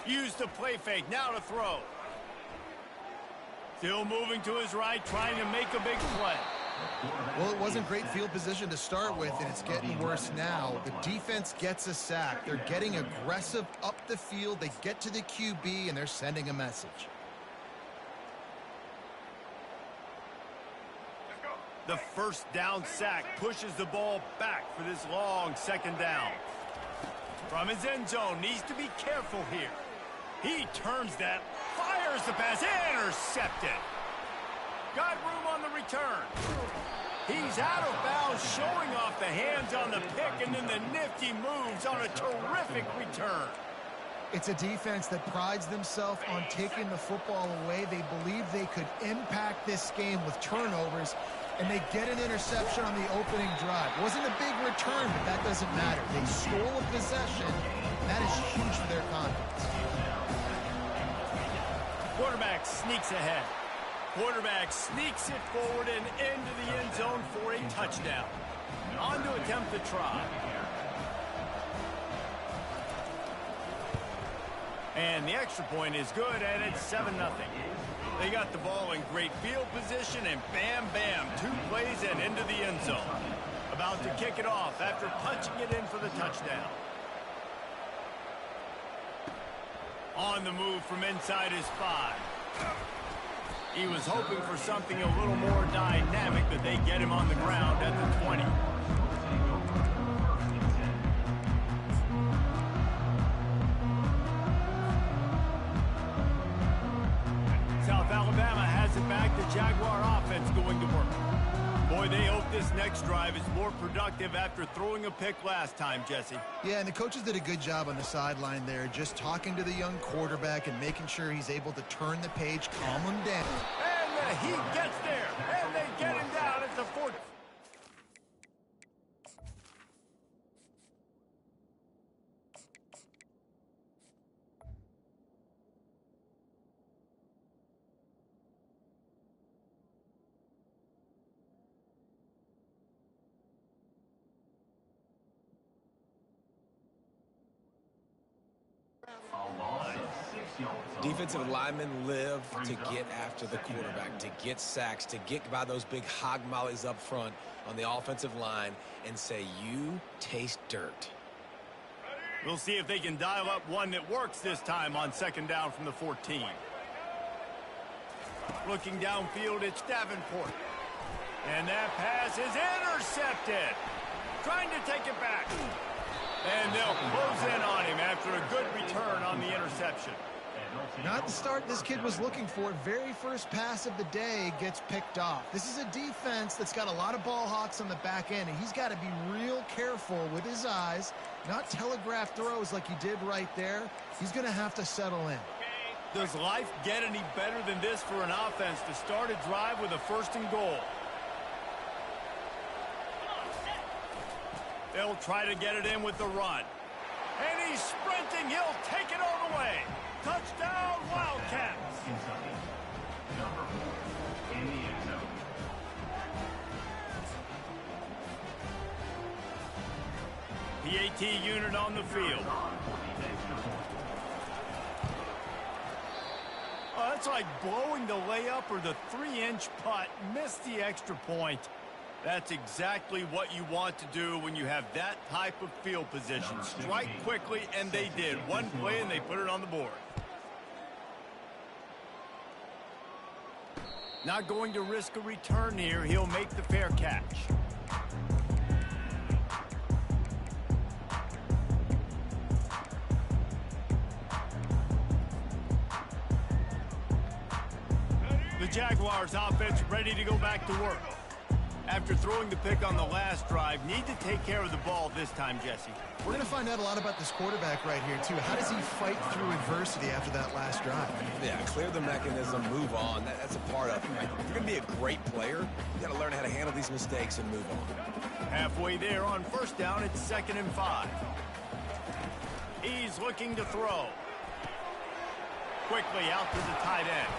Used the play fake, now to throw. Still moving to his right, trying to make a big play. Well, it wasn't great field position to start with, and it's getting worse now. The defense gets a sack. They're getting aggressive up the field. They get to the QB, and they're sending a message. The first down sack pushes the ball back for this long second down. From his end zone, needs to be careful here. He turns that, fires the pass, intercepted. Got room on the return. He's out of bounds, showing off the hands on the pick, and then the nifty moves on a terrific return. It's a defense that prides themselves on taking the football away. They believe they could impact this game with turnovers, and they get an interception on the opening drive. Wasn't a big return, but that doesn't matter. They stole a possession, and that is huge for their confidence. Quarterback sneaks ahead. Quarterback sneaks it forward and into the end zone for a touchdown. On to attempt the try. And the extra point is good, and it's 7-0. They got the ball in great field position, and bam, bam, 2 plays and into the end zone. About to kick it off after punching it in for the touchdown. On the move from inside his 5. He was hoping for something a little more dynamic, but they get him on the ground at the 20. South Alabama has it back. The Jaguar offense going to work. Boy, they hope this next drive is more productive after throwing a pick last time, Jesse. Yeah, and the coaches did a good job on the sideline there, just talking to the young quarterback and making sure he's able to turn the page, calm him down. And he gets there, and they get him down at the 40. Defensive linemen live to get after the quarterback, to get sacks, to get by those big hog mollies up front on the offensive line and say, you taste dirt. We'll see if they can dial up one that works this time on second down from the 14. Looking downfield, it's Davenport. And that pass is intercepted. Trying to take it back. And they'll close in on him after a good return on the interception. Not the start this kid was looking for. Very first pass of the day gets picked off. This is a defense that's got a lot of ball hawks on the back end, and he's got to be real careful with his eyes, not telegraph throws like he did right there. He's going to have to settle in. Does life get any better than this for an offense to start a drive with a 1st and goal? They'll try to get it in with the run. And he's sprinting. He'll take it all the way. Touchdown, Wildcats. PAT unit on the field. Oh, that's like blowing the layup or the 3-inch putt. Missed the extra point. That's exactly what you want to do when you have that type of field position. Strike quickly, and they did. One play, and they put it on the board. Not going to risk a return here. He'll make the fair catch. The Jaguars offense ready to go back to work. After throwing the pick on the last drive, need to take care of the ball this time, Jesse. We're going to find out a lot about this quarterback right here, too. How does he fight through adversity after that last drive? Yeah, clear the mechanism, move on. That's a part of it. Right? If you're going to be a great player, you got to learn how to handle these mistakes and move on. Halfway there on first down, it's 2nd and 5. He's looking to throw. Quickly out to the tight end.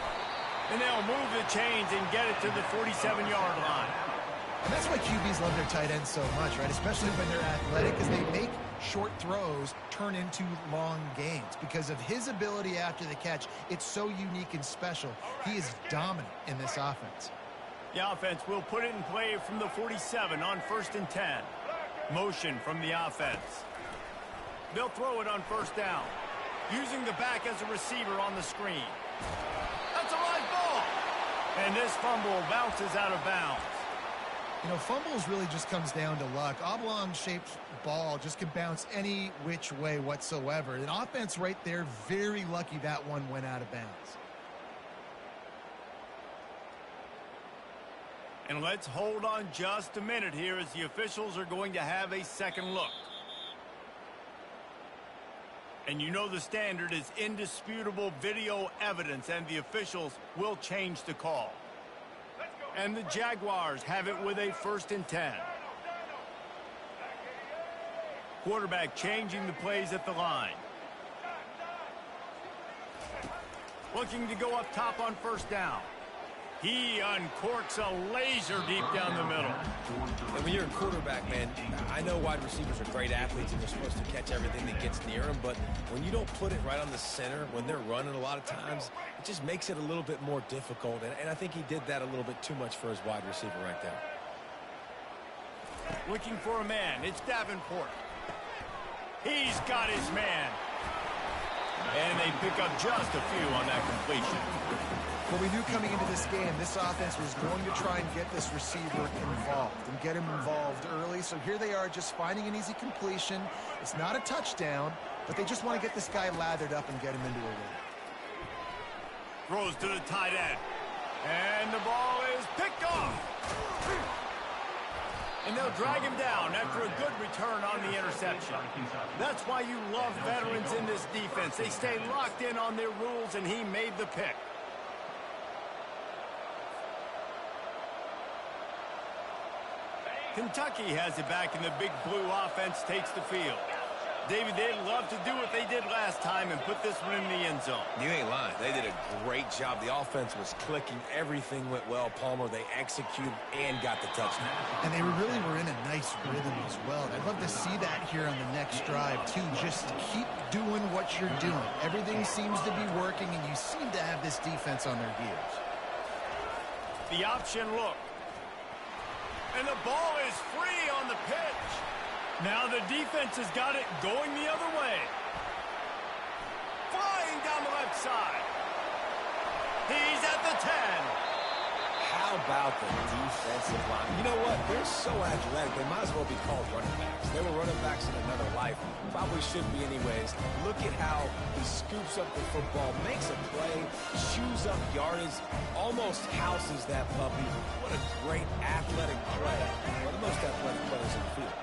And they'll move the chains and get it to the 47-yard line. And that's why QBs love their tight ends so much, right? Especially when they're athletic, because they make short throws turn into long gains. Because of his ability after the catch, it's so unique and special. He is dominant in this offense. The offense will put it in play from the 47 on 1st and 10. Motion from the offense. They'll throw it on 1st down. Using the back as a receiver on the screen. That's a live ball. And this fumble bounces out of bounds. You know, fumbles really just comes down to luck. Oblong-shaped ball just can bounce any which way whatsoever. An offense right there, very lucky that one went out of bounds. And let's hold on just a minute here as the officials are going to have a second look. And you know the standard is indisputable video evidence, and the officials will change the call. And the Jaguars have it with a 1st and 10. Quarterback changing the plays at the line. Looking to go up top on 1st down. He uncorks a laser deep down the middle. And when you're a quarterback, man, I know wide receivers are great athletes and they're supposed to catch everything that gets near them, but when you don't put it right on the center, when they're running a lot of times, it just makes it a little bit more difficult. And I think he did that a little bit too much for his wide receiver right there. Looking for a man. It's Davenport. He's got his man. And they pick up just a few on that completion. Well, we knew coming into this game, this offense was going to try and get this receiver involved and get him involved early. So here they are just finding an easy completion. It's not a touchdown, but they just want to get this guy lathered up and get him into a lead. Throws to the tight end. And the ball is picked off. And they'll drag him down after a good return on the interception. That's why you love veterans in this defense. They stay locked in on their rules, and he made the pick. Kentucky has it back, and the big blue offense takes the field. David, they'd love to do what they did last time and put this one in the end zone. You ain't lying. They did a great job. The offense was clicking. Everything went well. Palmer, they executed and got the touchdown. And they really were in a nice rhythm as well. I'd love to see that here on the next drive, too. Just keep doing what you're doing. Everything seems to be working, and you seem to have this defense on their heels. The option look. And the ball is free on the pitch. Now the defense has got it going the other way. Flying down the left side. He's at the 10. How about the defensive line? You know what? They're so athletic, they might as well be called running backs. They were running backs in another life. Probably should be anyways. Look at how he scoops up the football, makes a play, chews up yardage, almost houses that puppy. What a great athletic play. One of the most athletic players in the field.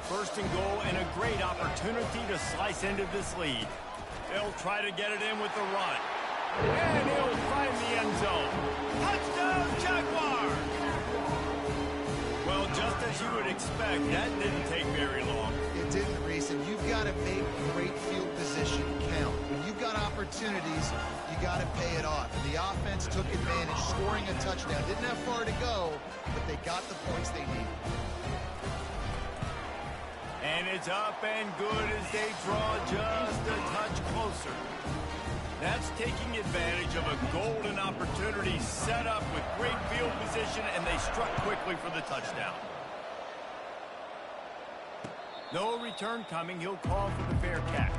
1st and goal, and a great opportunity to slice into this lead. They'll try to get it in with the run. And he'll find the end zone. Touchdown, Jaguars! Well, just as you would expect, that didn't take very long. It didn't, Reese, and you've got to make great field position count. When you've got opportunities, you got to pay it off. And the offense took advantage, scoring a touchdown. Didn't have far to go, but they got the points they needed. And it's up and good as they draw just a touch closer. That's taking advantage of a golden opportunity set up with great field position, and they struck quickly for the touchdown. No return coming. He'll call for the fair catch.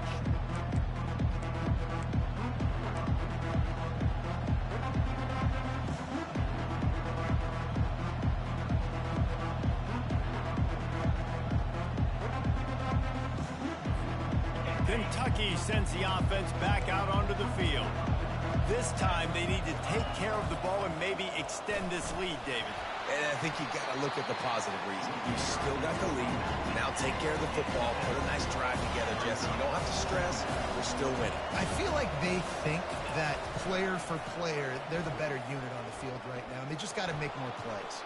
Kentucky sends the offense back out onto the field. This time they need to take care of the ball and maybe extend this lead, David. And I think you got to look at the positive reason. You still got the lead. Now take care of the football. Put a nice drive together, Jesse. You don't have to stress. We're still winning. I feel like they think that player for player, they're the better unit on the field right now, and they just got to make more plays.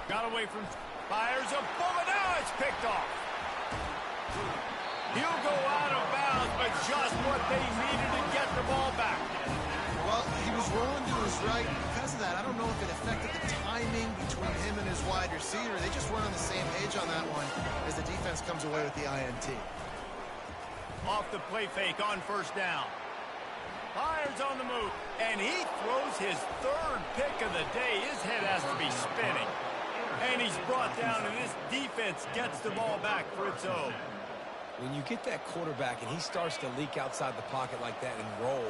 Got away from fires a bullet. Now it's picked off. He'll go out of bounds, but just what they needed to get the ball back. Well, he was rolling to his right. Because of that, I don't know if it affected the timing between him and his wide receiver. They just weren't on the same page on that one as the defense comes away with the INT. Off the play fake on first down. Fires on the move, and he throws his third pick of the day. His head has to be spinning. And he's brought down, and this defense gets the ball back for its own. When you get that quarterback and he starts to leak outside the pocket like that and roll,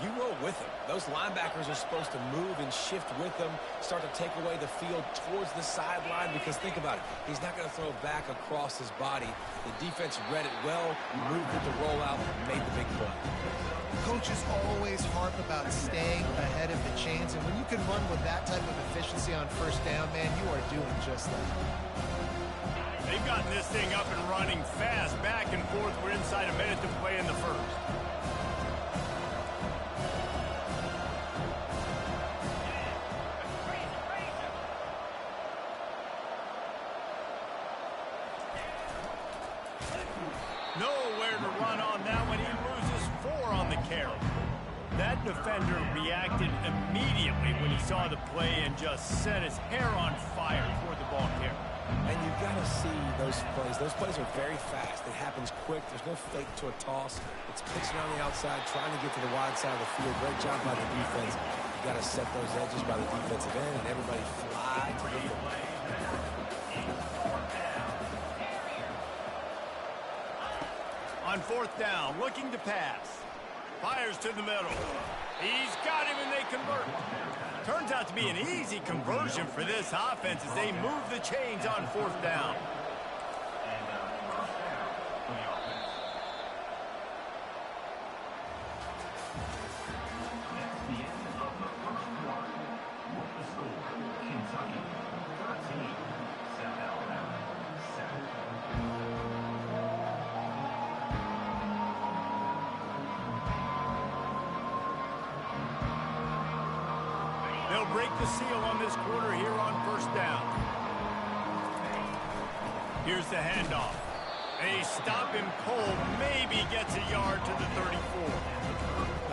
you roll with him. Those linebackers are supposed to move and shift with him, start to take away the field towards the sideline, because think about it. He's not going to throw back across his body. The defense read it well, moved with the rollout, made the big play. Coaches always harp about staying ahead of the chains, and when you can run with that type of efficiency on first down, man, you are doing just that. They've gotten this thing up and running fast, back and forth. We're inside a minute to play in the first. Nowhere to run on that one. He loses 4 on the carry. That defender reacted immediately when he saw the play and just set his hair on fire toward the ball carrier. And you've got to see those plays. Those plays are very fast. It happens quick. There's no fake to a toss. It's pitching on the outside, trying to get to the wide side of the field. Great job by the defense. You've got to set those edges by the defensive end, and everybody fly to the football. On fourth down, looking to pass. Fires to the middle. He's got him, and they convert. Turns out to be an easy conversion for this offense as they move the chains on fourth down. They'll break the seal on this quarter here on first down. Here's the handoff. They stop him cold, maybe gets a yard to the 34.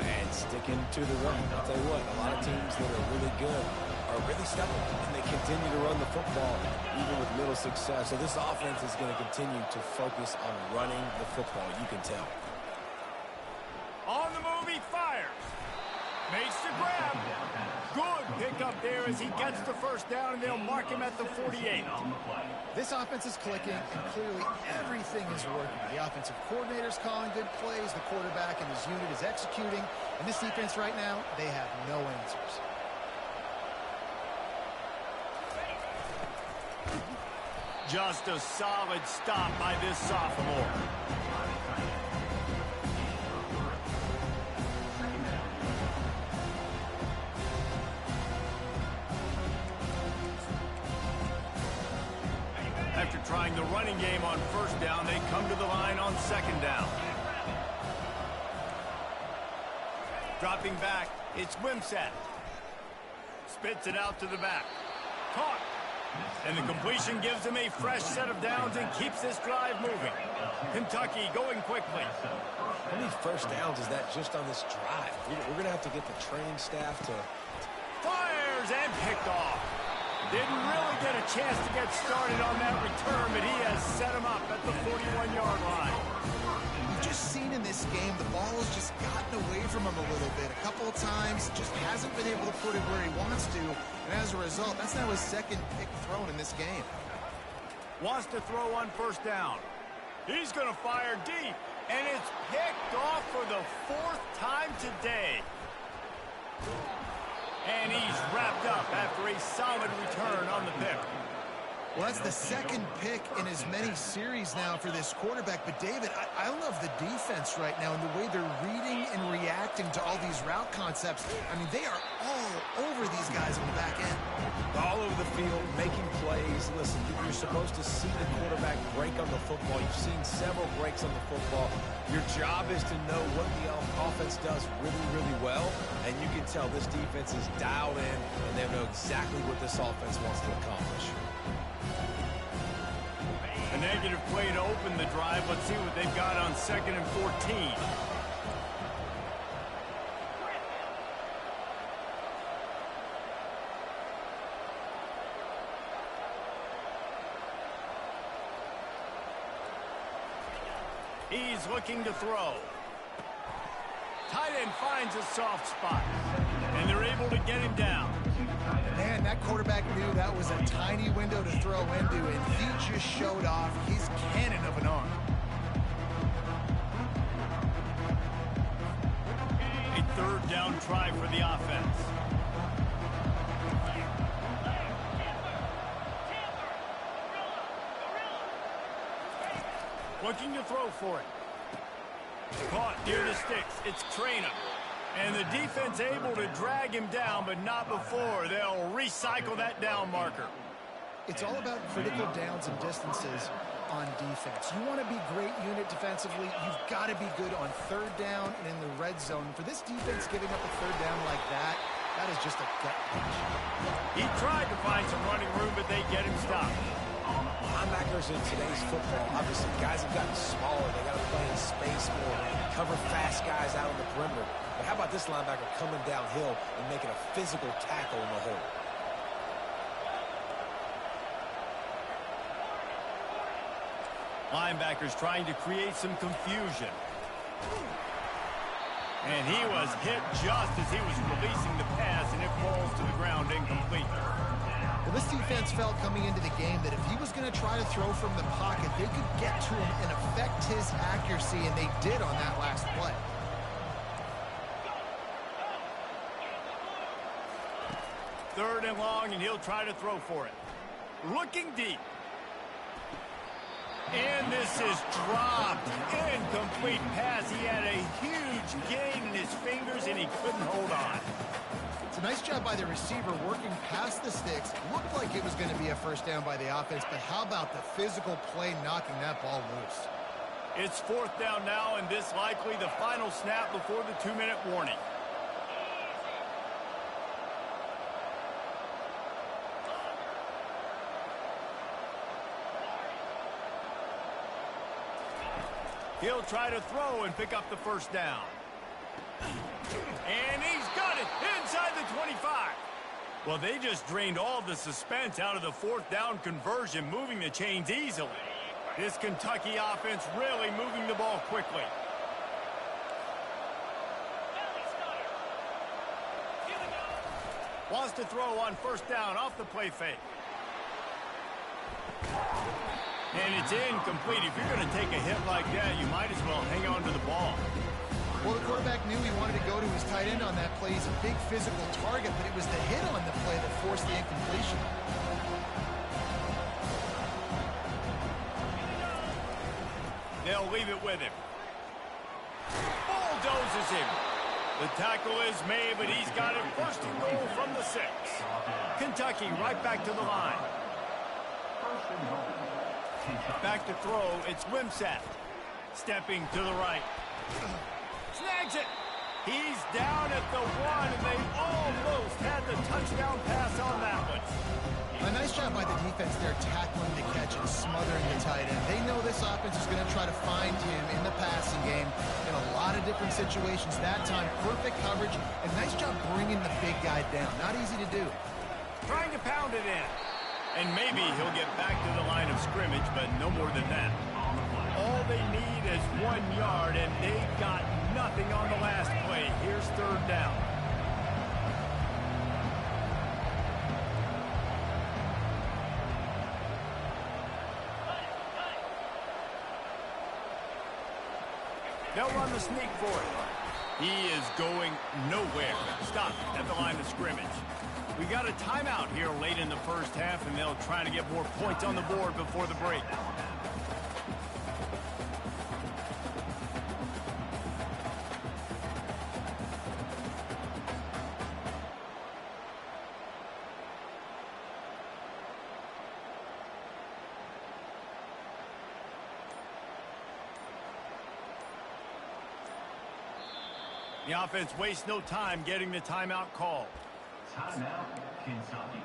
And sticking to the run. I'll tell you what, a lot of teams that are really good are really stubborn, and they continue to run the football even with little success. So this offense is going to continue to focus on running the football, you can tell. On the move, he fires. Makes the grab. Good pickup there as he gets the first down, and they'll mark him at the 48. This offense is clicking, and clearly everything is working. The offensive coordinator's calling good plays, the quarterback and his unit is executing, and this defense right now, they have no answers. Just a solid stop by this sophomore. After trying the running game on first down, they come to the line on second down. Dropping back, it's Wimsatt. Spits it out to the back. Caught. And the completion gives him a fresh set of downs and keeps this drive moving. Kentucky going quickly. How many first downs is that just on this drive? We're going to have to get the training staff to... Fires and picked off. Didn't really get a chance to get started on that return, but he has set him up at the 41-yard line. We've just seen in this game the ball has just gotten away from him a little bit. A couple of times, just hasn't been able to put it where he wants to, and as a result, that's now his second pick thrown in this game. Wants to throw on first down. He's going to fire deep, and it's picked off for the 4th time today. And he's wrapped up after a solid return on the pick. Well, that's the second pick in as many series now for this quarterback. But, David, I love the defense right now and the way they're reading and reacting to all these route concepts. I mean, they are all over these guys on the back end. All over the field, making plays. Listen, you're supposed to see the quarterback break on the football. You've seen several breaks on the football. Your job is to know what the offense does really, really well. And you can tell this defense is dialed in, and they know exactly what this offense wants to accomplish. A negative play to open the drive. Let's see what they've got on 2nd and 14. He's looking to throw. Tight end finds a soft spot, and they're able to get him down. Man, that quarterback knew that was a tiny window to throw into, and he just showed off his cannon of an arm. A third down try for the offense. Looking to throw for it. Caught near the sticks. It's Trainer. And the defense able to drag him down, but not before. They'll recycle that down marker. It's all about critical downs and distances on defense. You want to be great unit defensively. You've got to be good on third down and in the red zone. For this defense giving up a third down like that, that is just a gut punch. He tried to find some running room, but they get him stopped. Linebackers in today's football, obviously, guys have gotten smaller. They got to play in space more, cover fast guys out on the perimeter. But how about this linebacker coming downhill and making a physical tackle in the hole? Linebackers trying to create some confusion. And he was hit just as he was releasing the pass, and it falls to the ground incomplete. Well, this defense felt coming into the game that if he was going to try to throw from the pocket, they could get to him and affect his accuracy, and they did on that last play. Third and long, and he'll try to throw for it. Looking deep. And this is dropped. Incomplete pass. He had a huge gain in his fingers, and he couldn't hold on. It's a nice job by the receiver working past the sticks. Looked like it was going to be a first down by the offense, but how about the physical play knocking that ball loose? It's fourth down now, and this likely the final snap before the 2-minute warning. He'll try to throw and pick up the first down. And he's got it inside the 25. Well, they just drained all the suspense out of the fourth down conversion, moving the chains easily. This Kentucky offense really moving the ball quickly. Wants to throw on first down off the play fake. And it's incomplete. If you're going to take a hit like that, you might as well hang on to the ball. Well, the quarterback knew he wanted to go to his tight end on that play. He's a big physical target, but it was the hit on the play that forced the incompletion. They'll leave it with him. Bulldozes him. The tackle is made, but he's got it first and goal from the 6. Kentucky right back to the line. Back to throw, it's Wimsatt. Stepping to the right. Snags it. He's down at the 1, and they almost had the touchdown pass on that one. A nice job by the defense there tackling the catch and smothering the tight end. They know this offense is going to try to find him in the passing game in a lot of different situations. That time, perfect coverage, and nice job bringing the big guy down. Not easy to do. Trying to pound it in. And maybe he'll get back to the line of scrimmage, but no more than that. All they need is 1 yard, and they got nothing on the last play. Here's third down. They'll run the sneak for it. He is going nowhere. Stopped at the line of scrimmage. We got a timeout here late in the first half, and they'll try to get more points on the board before the break. The offense wastes no time getting the timeout called. Timeout, Kentucky.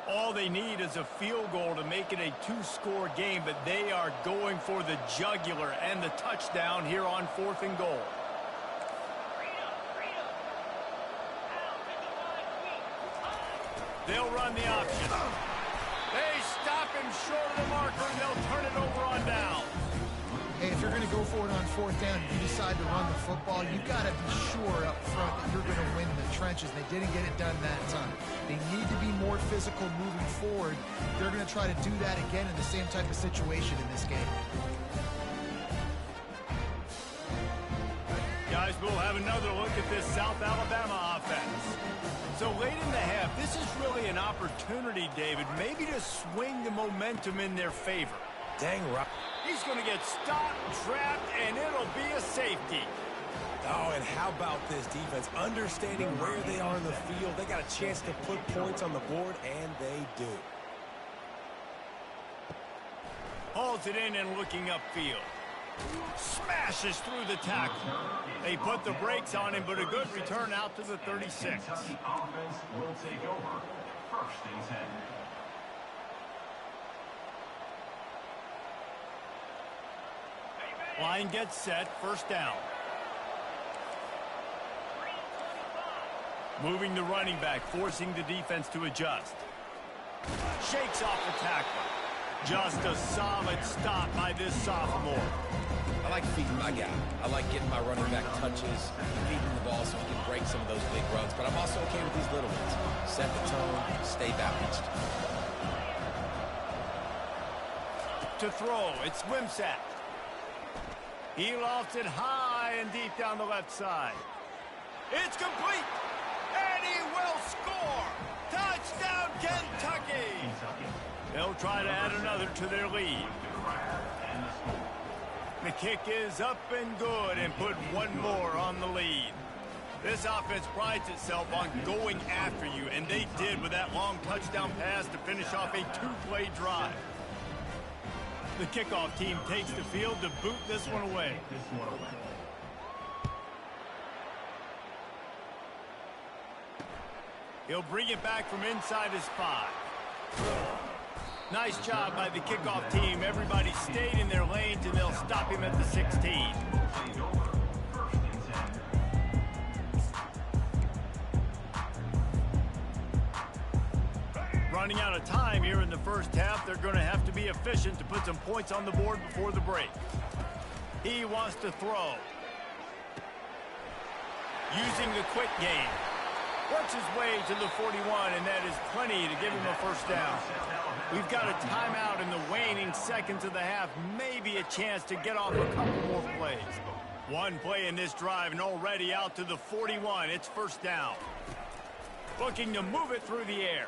All they need is a field goal to make it a 2-score game, but they are going for the jugular and the touchdown here on 4th and goal. They'll run the option. They stop him short of the marker, and they'll turn it over on down. Hey, if you're going to go for it on fourth down, you decide to run the football, you've got to be sure up front that you're going to win the trenches. They didn't get it done that time. They need to be more physical moving forward. They're going to try to do that again in the same type of situation in this game. Guys, we'll have another look at this South Alabama offense. So late in the half, this is really an opportunity, David, maybe to swing the momentum in their favor. Dang right. He's going to get stopped, trapped, and it'll be a safety. Oh, and how about this defense? Understanding where they are in the field. They got a chance to put points on the board, and they do. Hauls it in and looking upfield. Smashes through the tackle. They put the brakes on him, but a good return out to the 36. Kentucky offense will take over. First and 10. Line gets set, first down. Moving the running back, forcing the defense to adjust. Shakes off the tackle. Just a solid stop by this sophomore. I like feeding my guy. I like getting my running back touches, feeding the ball so he can break some of those big runs. But I'm also okay with these little ones. Set the tone, stay balanced. To throw, it's Wimsatt. He lofts it high and deep down the left side. It's complete, and he will score. Touchdown, Kentucky. They'll try to add another to their lead. The kick is up and good and put one more on the lead. This offense prides itself on going after you, and they did with that long touchdown pass to finish off a two-play drive. The kickoff team takes the field to boot this one away. He'll bring it back from inside his 5. Nice job by the kickoff team. Everybody stayed in their lanes, and they'll stop him at the 16. Running out of time here in the first half, they're going to have to be efficient to put some points on the board before the break. He wants to throw. Using the quick game. Works his way to the 41, and that is plenty to give him a first down. We've got a timeout in the waning seconds of the half. Maybe a chance to get off a couple more plays. One play in this drive, and already out to the 41. It's first down. Looking to move it through the air.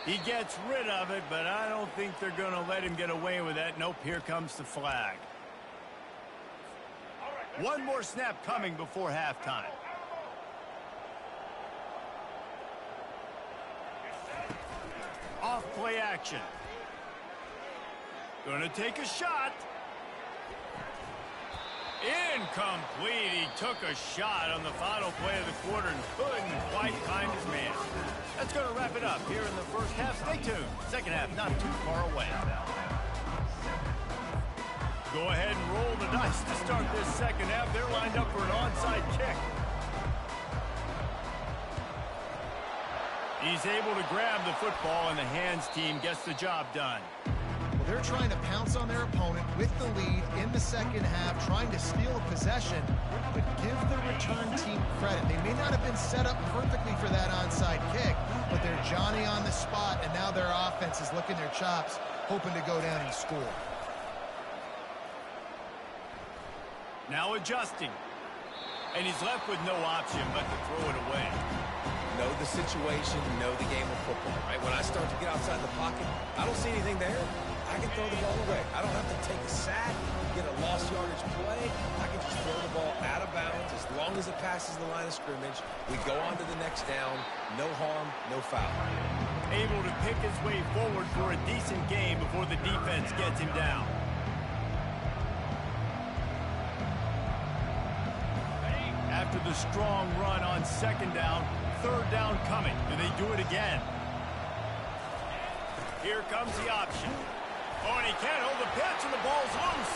He gets rid of it, but I don't think they're going to let him get away with that. Nope, here comes the flag. One more snap coming before halftime. Off play action. Gonna take a shot. Incomplete. He took a shot on the final play of the quarter and couldn't quite find his man. That's going to wrap it up here in the first half. Stay tuned. Second half not too far away. Go ahead and roll the dice to start this second half. They're lined up for an onside kick. He's able to grab the football, and the hands team gets the job done. Well, they're trying to pounce on their opponent with the lead in the second half, trying to steal a possession, but give the return team credit. They may not have been set up perfectly for that onside kick, but they're Johnny on the spot, and now their offense is licking their chops, hoping to go down and score. Now adjusting. And he's left with no option but to throw it away. Know the situation, know the game of football, right? When I start to get outside the pocket, I don't see anything there. I can throw the ball away. I don't have to take a sack, get a lost yardage play. I can just throw the ball out of bounds. As long as it passes the line of scrimmage, we go on to the next down. No harm, no foul. Able to pick his way forward for a decent game before the defense gets him down. After the strong run on second down, third down coming. Do they do it again? Here comes the option. Oh, and he can't hold the pitch, and the ball's loose.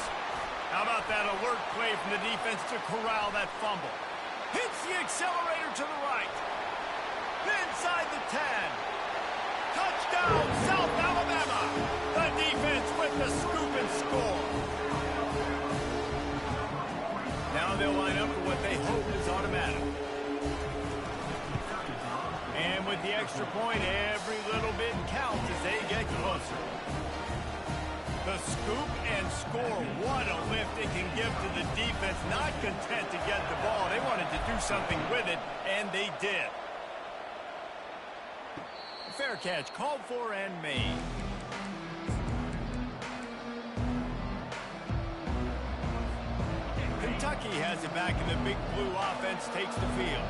How about that alert play from the defense to corral that fumble? Hits the accelerator to the right. inside the 10. Touchdown, South Alabama. The defense with the scoop and score. Now they'll line up for what they hope is automatic. And with the extra point, every little bit counts as they get closer. The scoop and score, what a lift it can give to the defense. Not content to get the ball. They wanted to do something with it, and they did. Fair catch called for and made. Kentucky has it back, and the Big Blue offense takes the field.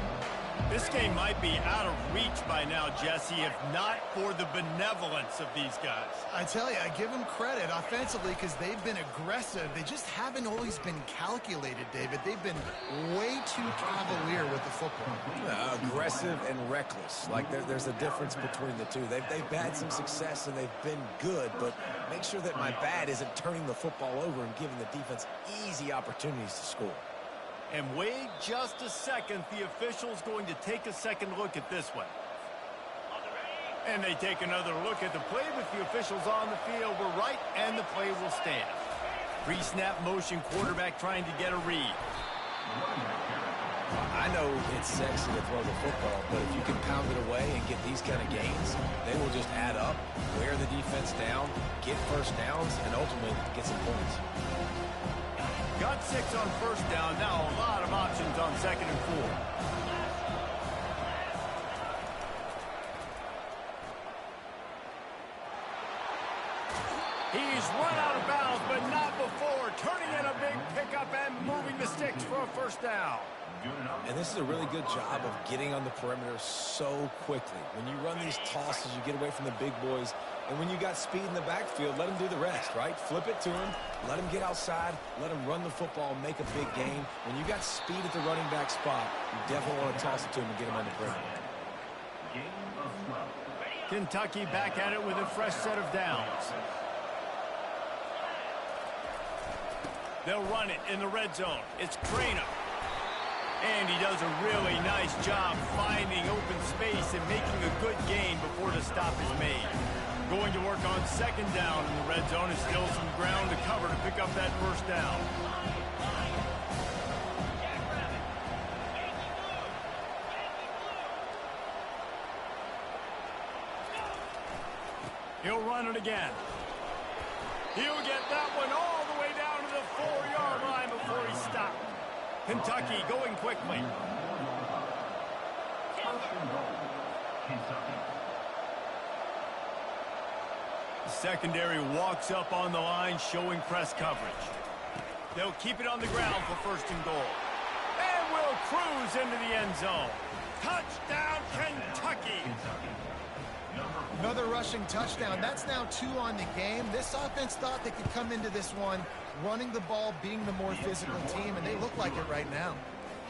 This game might be out of reach by now, Jesse, if not for the benevolence of these guys. I tell you, I give them credit offensively because they've been aggressive. They just haven't always been calculated, David. They've been way too cavalier with the football. Aggressive and reckless. Like there's a difference between the two. They've had some success and they've been good, but make sure that my bad isn't turning the football over and giving the defense easy opportunities to score. And wait just a second. The official's going to take a second look at this one. And they take another look at the play with the officials on the field. We're right, and the play will stand. Pre-snap motion, quarterback trying to get a read. I know it's sexy to throw the football, but if you can pound it away and get these kind of gains, they will just add up, wear the defense down, get first downs, and ultimately get some points. Got 6 on first down. Now a lot of options on 2nd and 4. He's run out of bounds, but not before. Turning in a big pickup and moving the sticks for a first down. And this is a really good job of getting on the perimeter so quickly. When you run these tosses, you get away from the big boys. And when you got speed in the backfield, let them do the rest, right? Flip it to them, let them get outside, let them run the football and make a big gain. When you got speed at the running back spot, you definitely want to toss it to them and get them on the perimeter. Kentucky back at it with a fresh set of downs. They'll run it in the red zone. It's Craner. And he does a really nice job finding open space and making a good gain before the stop is made. Going to work on 2nd down in the red zone. Is still some ground to cover to pick up that first down. He'll run it again. He'll get that one all the way down to the 4-yard line before he stopped. Kentucky going quickly. The secondary walks up on the line, showing press coverage. They'll keep it on the ground for 1st and goal. And will cruise into the end zone. Touchdown, Kentucky! Another rushing touchdown. That's now 2 on the game. This offense thought they could come into this one running the ball, being the more physical team, and they look like it right now.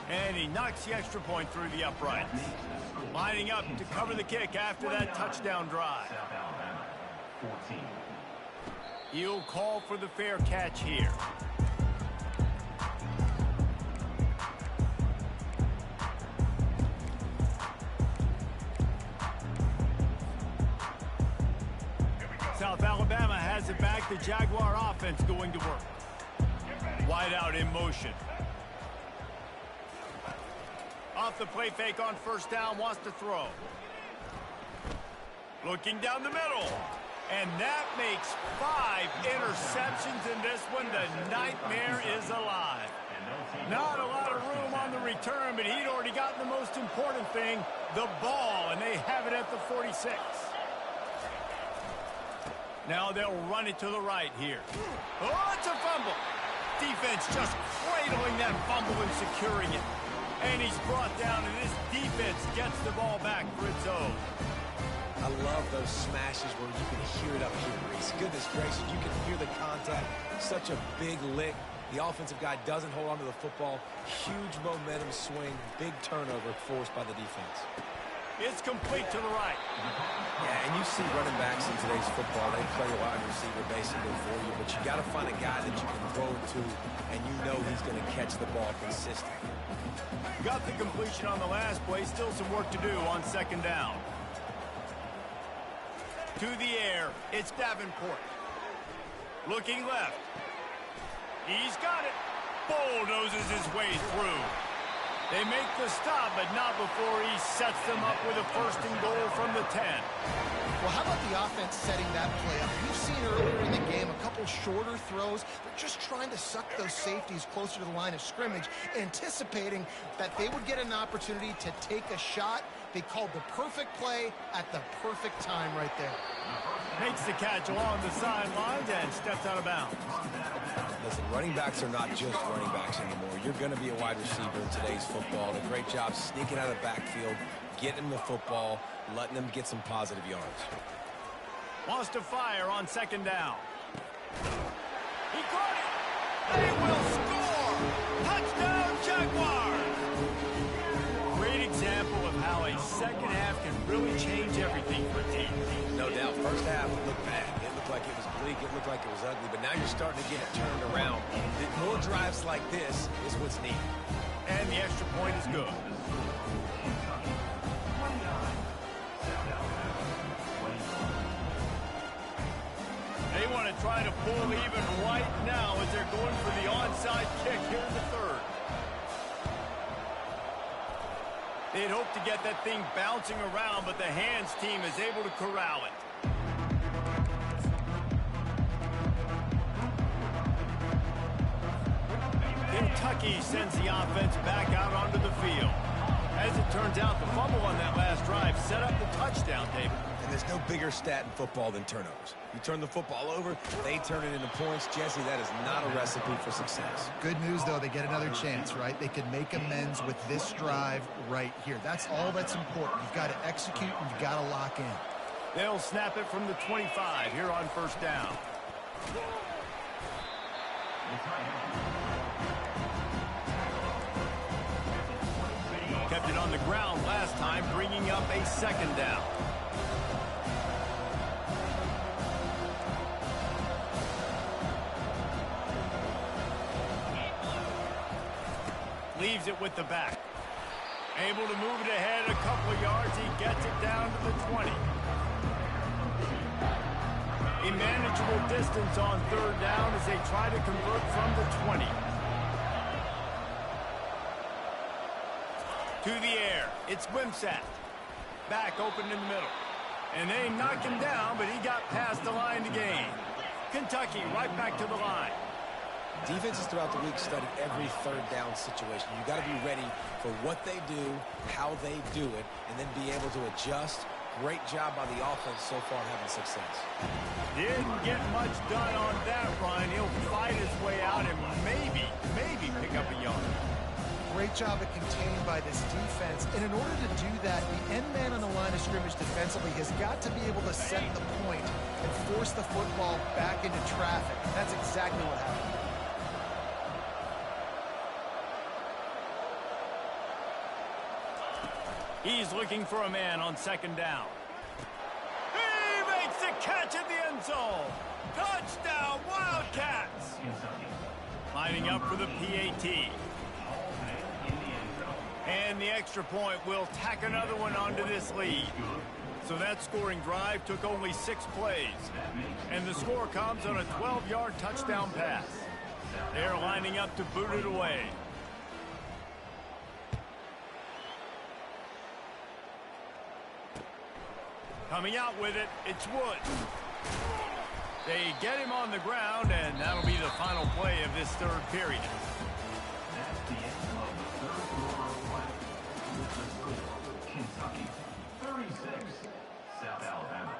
And he knocks the extra point through the uprights. Lining up to cover the kick after that touchdown drive. He'll call for the fair catch here. South Alabama has it back. The Jaguar offense going to work. Wide out in motion. Off the play fake on 1st down, wants to throw. Looking down the middle. And that makes 5 interceptions in this one. The nightmare is alive. Not a lot of room on the return, but he'd already gotten the most important thing, the ball, and they have it at the 46. Now they'll run it to the right here. Oh, it's a fumble. Defense just cradling that fumble and securing it. And he's brought down, and this defense gets the ball back for its own. I love those smashes where you can hear it up here, Reese. Goodness gracious, you can hear the contact. Such a big lick. The offensive guy doesn't hold on to the football. Huge momentum swing, big turnover forced by the defense. It's complete to the right. Yeah, and you see running backs in today's football, they play wide receiver basically for you, but you got to find a guy that you can throw to, and you know he's going to catch the ball consistently. Got the completion on the last play. Still some work to do on second down. To the air, it's Davenport. Looking left. He's got it. Bulldozes his way through. They make the stop, but not before he sets them up with a first and goal from the 10. Well, how about the offense setting that play up? We've seen earlier in the game a couple shorter throws. They're just trying to suck those safeties closer to the line of scrimmage, anticipating that they would get an opportunity to take a shot. They called the perfect play at the perfect time right there. Makes the catch along the sidelines and steps out of bounds. Listen, running backs are not just running backs anymore. You're going to be a wide receiver in today's football. A great job sneaking out of the backfield, getting them the football, letting them get some positive yards. Wants to fire on second down. He caught it. They will score. Touchdown, Jaguars. Great example of how a second half can really change everything for a team. No doubt. First half, it looked bad. It looked like it was bleak. It looked like it was ugly. But now you're starting to get it turned around. More drives like this is what's needed. And the extra point is good. They want to try to pull even right now as they're going for the onside kick here in the third. They'd hope to get that thing bouncing around, but the hands team is able to corral it. Kentucky sends the offense back out onto the field. As it turns out, the fumble on that last drive set up the touchdown, David. And there's no bigger stat in football than turnovers. You turn the football over, they turn it into points. Jesse, that is not a recipe for success. Good news, though, they get another chance, right? They can make amends with this drive right here. That's all that's important. You've got to execute and you've got to lock in. They'll snap it from the 25 here on first down. Kept it on the ground last time, bringing up a second down. Leaves it with the back. Able to move it ahead a couple of yards. He gets it down to the 20. A manageable distance on third down as they try to convert from the 20. To the air, it's Wimsatt. Back open in the middle. And they knock him down, but he got past the line to gain. Kentucky right back to the line. Defenses throughout the week study every third down situation. You got to be ready for what they do, how they do it, and then be able to adjust. Great job by the offense so far having success. Didn't get much done on that run. He'll fight his way out and maybe pick up a yard. Great job at containing by this defense. And in order to do that, the end man on the line of scrimmage defensively has got to be able to set the point and force the football back into traffic. That's exactly what happened. He's looking for a man on second down. He makes the catch in the end zone. Touchdown, Wildcats. Lining up for the PAT. And the extra point will tack another one onto this lead. So that scoring drive took only 6 plays. And the score comes on a 12-yard touchdown pass. They're lining up to boot it away. Coming out with it, it's Woods. They get him on the ground, and that'll be the final play of this third period. That's the end of the third quarter. Kentucky 36, South Alabama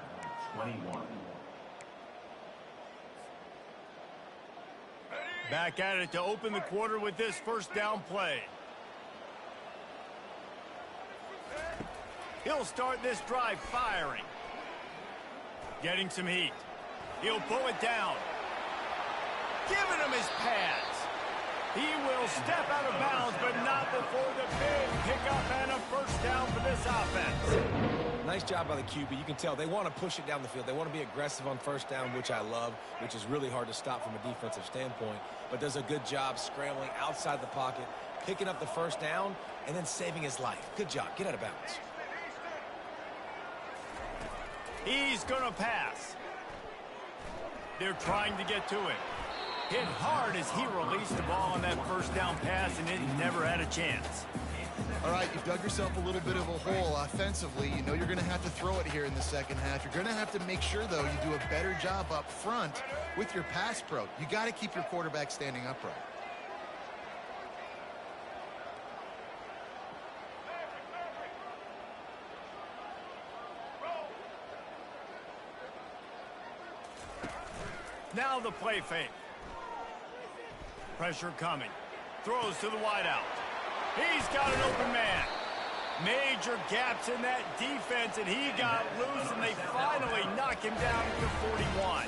21. Back at it to open the quarter with this first down play. He'll start this drive firing. Getting some heat. He'll pull it down. Giving him his pads. He will step out of bounds, but not before the big pickup and a first down for this offense. Nice job by the QB. You can tell they want to push it down the field. They want to be aggressive on first down, which I love, which is really hard to stop from a defensive standpoint, but does a good job scrambling outside the pocket, picking up the first down, and then saving his life. Good job. Get out of bounds. He's going to pass. They're trying to get to him. Hit hard as he released the ball on that first down pass, and it never had a chance. All right, you've dug yourself a little bit of a hole offensively. You know you're going to have to throw it here in the second half. You're going to have to make sure, though, you do a better job up front with your pass pro. You got to keep your quarterback standing upright. Now the play fake. Pressure coming. Throws to the wideout. He's got an open man. Major gaps in that defense, and he got loose, and they finally knock him down to 41.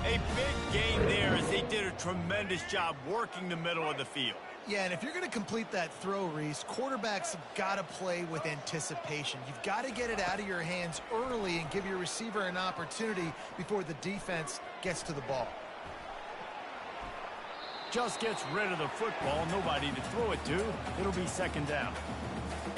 A big gain there as they did a tremendous job working the middle of the field. Yeah, and if you're going to complete that throw, Reese, quarterbacks have got to play with anticipation. You've got to get it out of your hands early and give your receiver an opportunity before the defense gets to the ball. Just gets rid of the football, nobody to throw it to. It'll be second down.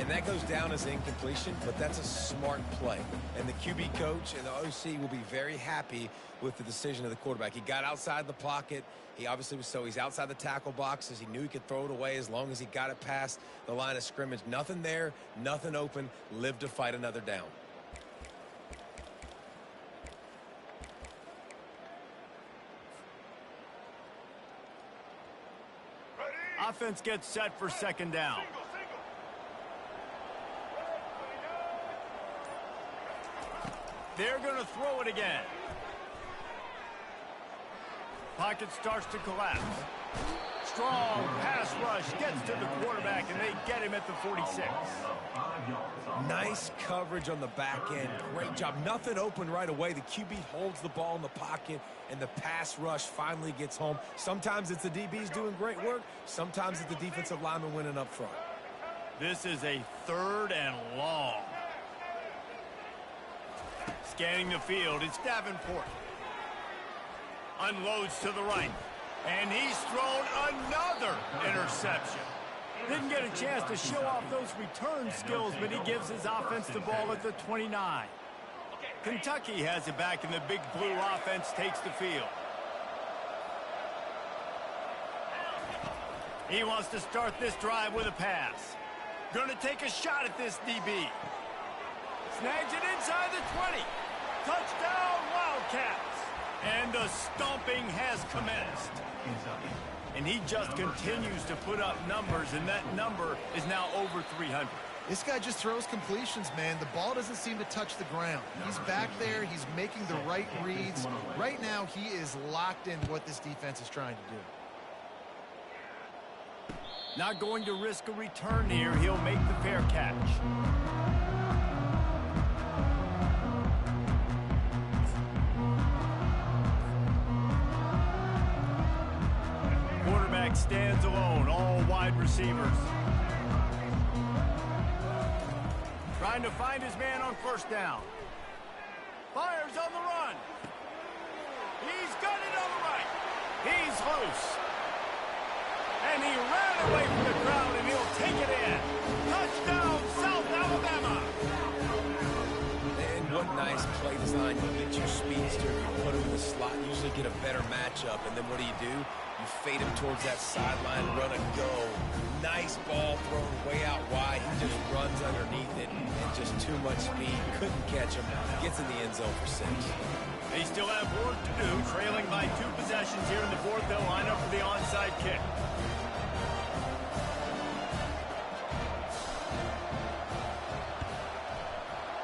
And that goes down as incompletion, but that's a smart play. And the QB coach and the OC will be very happy with the decision of the quarterback. He got outside the pocket. He obviously was he's outside the tackle boxes. He knew he could throw it away as long as he got it past the line of scrimmage. Nothing there, nothing open. Live to fight another down. Offense gets set for second down. They're going to throw it again. Pocket starts to collapse. Strong pass rush gets to the quarterback, and they get him at the 46. Nice coverage on the back end. Great job. Nothing open right away. The QB holds the ball in the pocket, and the pass rush finally gets home. Sometimes it's the DBs doing great work. Sometimes it's the defensive lineman winning up front. This is a 3rd and long. Scanning the field, it's Davenport. Unloads to the right. And he's thrown another interception. Didn't get a chance to show off those return skills, but he gives his offense the ball at the 29. Kentucky has it back, and the big blue offense takes the field. He wants to start this drive with a pass. Going to take a shot at this DB. Snags it inside the 20. Touchdown, Wildcats. And the stomping has commenced. And he just continues to put up numbers, and that number is now over 300. This guy just throws completions, man. The ball doesn't seem to touch the ground. He's back there. He's making the right reads. Right now, he is locked into what this defense is trying to do. Not going to risk a return here. He'll make the fair catch. Quarterback stands alone, all wide receivers. Trying to find his man on first down. Fires on the run. He's got it on the right. He's loose. And he ran away from the crowd, and he'll take it in. Touchdown, South Alabama. And what nice play design. You get your speedster, you put him in the slot, usually get a better matchup. And then what do? You fade him towards that sideline, run and go. Nice ball thrown way out wide. He just runs underneath it, and just too much speed. Couldn't catch him. Gets in the end zone for 6. They still have work to do, trailing by 2 possessions here in the 4th. They'll line up for the onside kick.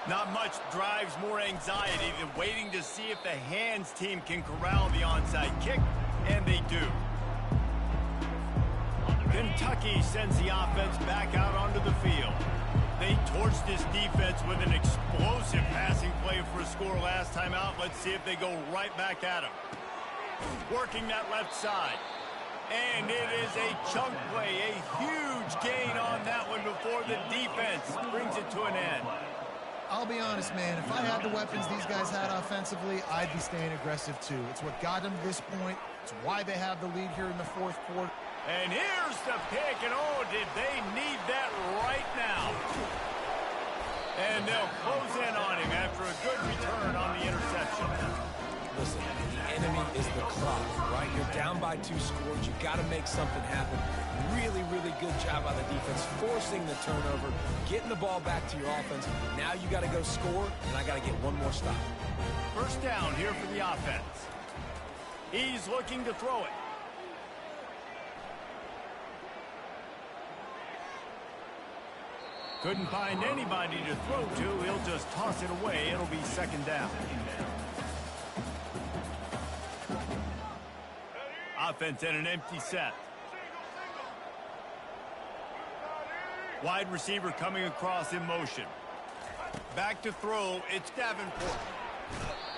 Not much drives more anxiety than waiting to see if the hands team can corral the onside kick, and they do. Kentucky sends the offense back out onto the field. They torched this defense with an explosive passing play for a score last time out. Let's see if they go right back at him. Working that left side. And it is a chunk play, a huge gain on that one before the defense brings it to an end. I'll be honest, man. If I had the weapons these guys had offensively, I'd be staying aggressive too. It's what got them to this point. It's why they have the lead here in the fourth quarter. And here's the pick, and oh, did they need that right now. And they'll close in on him after a good return on the interception. Listen, the enemy is the clock, right? You're down by 2 scores. You got to make something happen. Really, really good job by the defense, forcing the turnover, getting the ball back to your offense. Now you got to go score, and I got to get one more stop. First down here for the offense. He's looking to throw it. Couldn't find anybody to throw to. He'll just toss it away. It'll be second down. Offense in an empty set. Wide receiver coming across in motion. Back to throw. It's Davenport.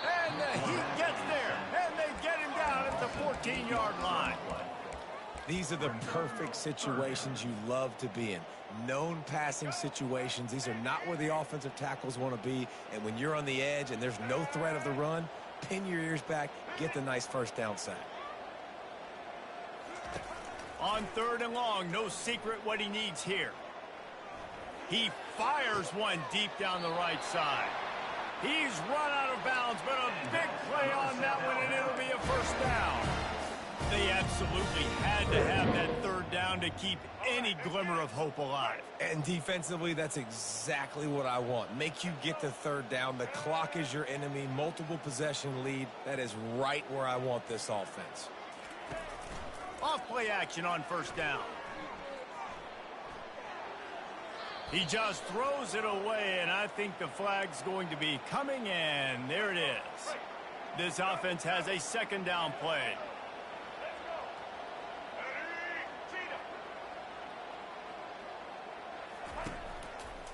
And he gets there. And they get him down at the 14-yard line. These are the perfect situations you love to be in. Known passing situations. These are not where the offensive tackles want to be. And when you're on the edge and there's no threat of the run, pin your ears back, get the nice first down sack. On 3rd and long, no secret what he needs here. He fires one deep down the right side. He's run out of bounds, but a big play on that one, and it'll be a first down. They absolutely had to have that 3rd down to keep any glimmer of hope alive. And defensively, that's exactly what I want. Make you get the 3rd down. The clock is your enemy. Multiple possession lead. That is right where I want this offense. Off play action on first down. He just throws it away, and I think the flag's going to be coming, and there it is. This offense has a second down play.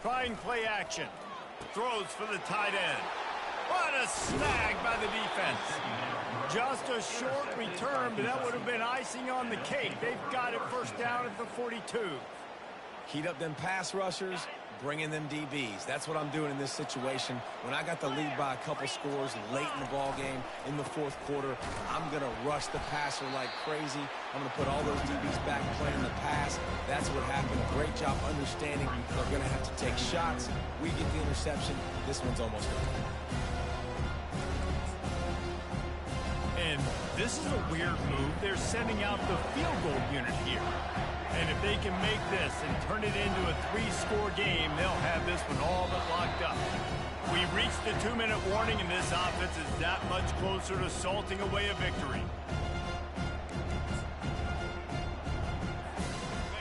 Trying play action. Throws for the tight end. What a snag by the defense. Just a short return, but that would have been icing on the cake. They've got it first down at the 42. Heat up them pass rushers, bring in them DBs. That's what I'm doing in this situation. When I got the lead by a couple scores late in the ball game in the 4th quarter, I'm going to rush the passer like crazy. I'm going to put all those DBs back playing the pass. That's what happened. Great job understanding they're going to have to take shots. We get the interception. This one's almost over. And this is a weird move. They're sending out the field goal unit here. And if they can make this and turn it into a 3-score game, they'll have this one all but locked up. We've reached the 2-minute warning, and this offense is that much closer to salting away a victory.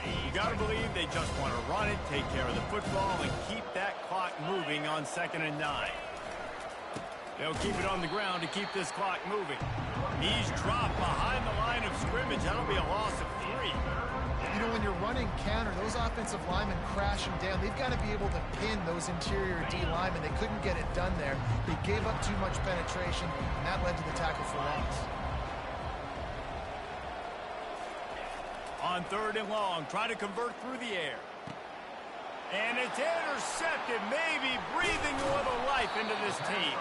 You got to believe they just want to run it, take care of the football, and keep that clock moving on 2nd and 9. They'll keep it on the ground to keep this clock moving. He's dropped behind the line of scrimmage. That'll be a loss of 3. You know, when you're running counter, those offensive linemen crashing down, they've got to be able to pin those interior D linemen. They couldn't get it done there. They gave up too much penetration, and that led to the tackle for loss. On 3rd and long, try to convert through the air. And it's intercepted, maybe breathing a little life into this team.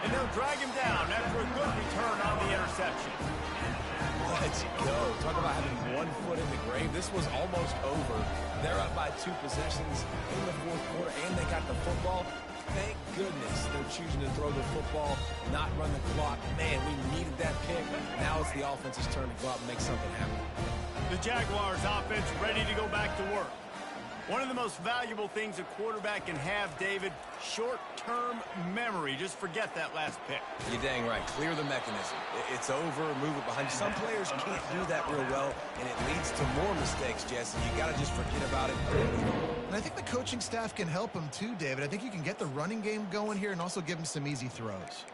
And they'll drag him down after a good return on the interception. Let's go. Talk about having one foot in the grave. This was almost over. They're up by 2 possessions in the 4th quarter, and they got the football. Thank goodness they're choosing to throw the football, not run the clock. Man, we needed that pick. Now it's the offense's turn to go out and make something happen. The Jaguars offense ready to go back to work. One of the most valuable things a quarterback can have, David, short-term memory. Just forget that last pick. You're dang right. Clear the mechanism. It's over. Move it behind you. Some players can't do that real well, and it leads to more mistakes, Jesse. You got to just forget about it. And I think the coaching staff can help him too, David. I think you can get the running game going here and also give him some easy throws.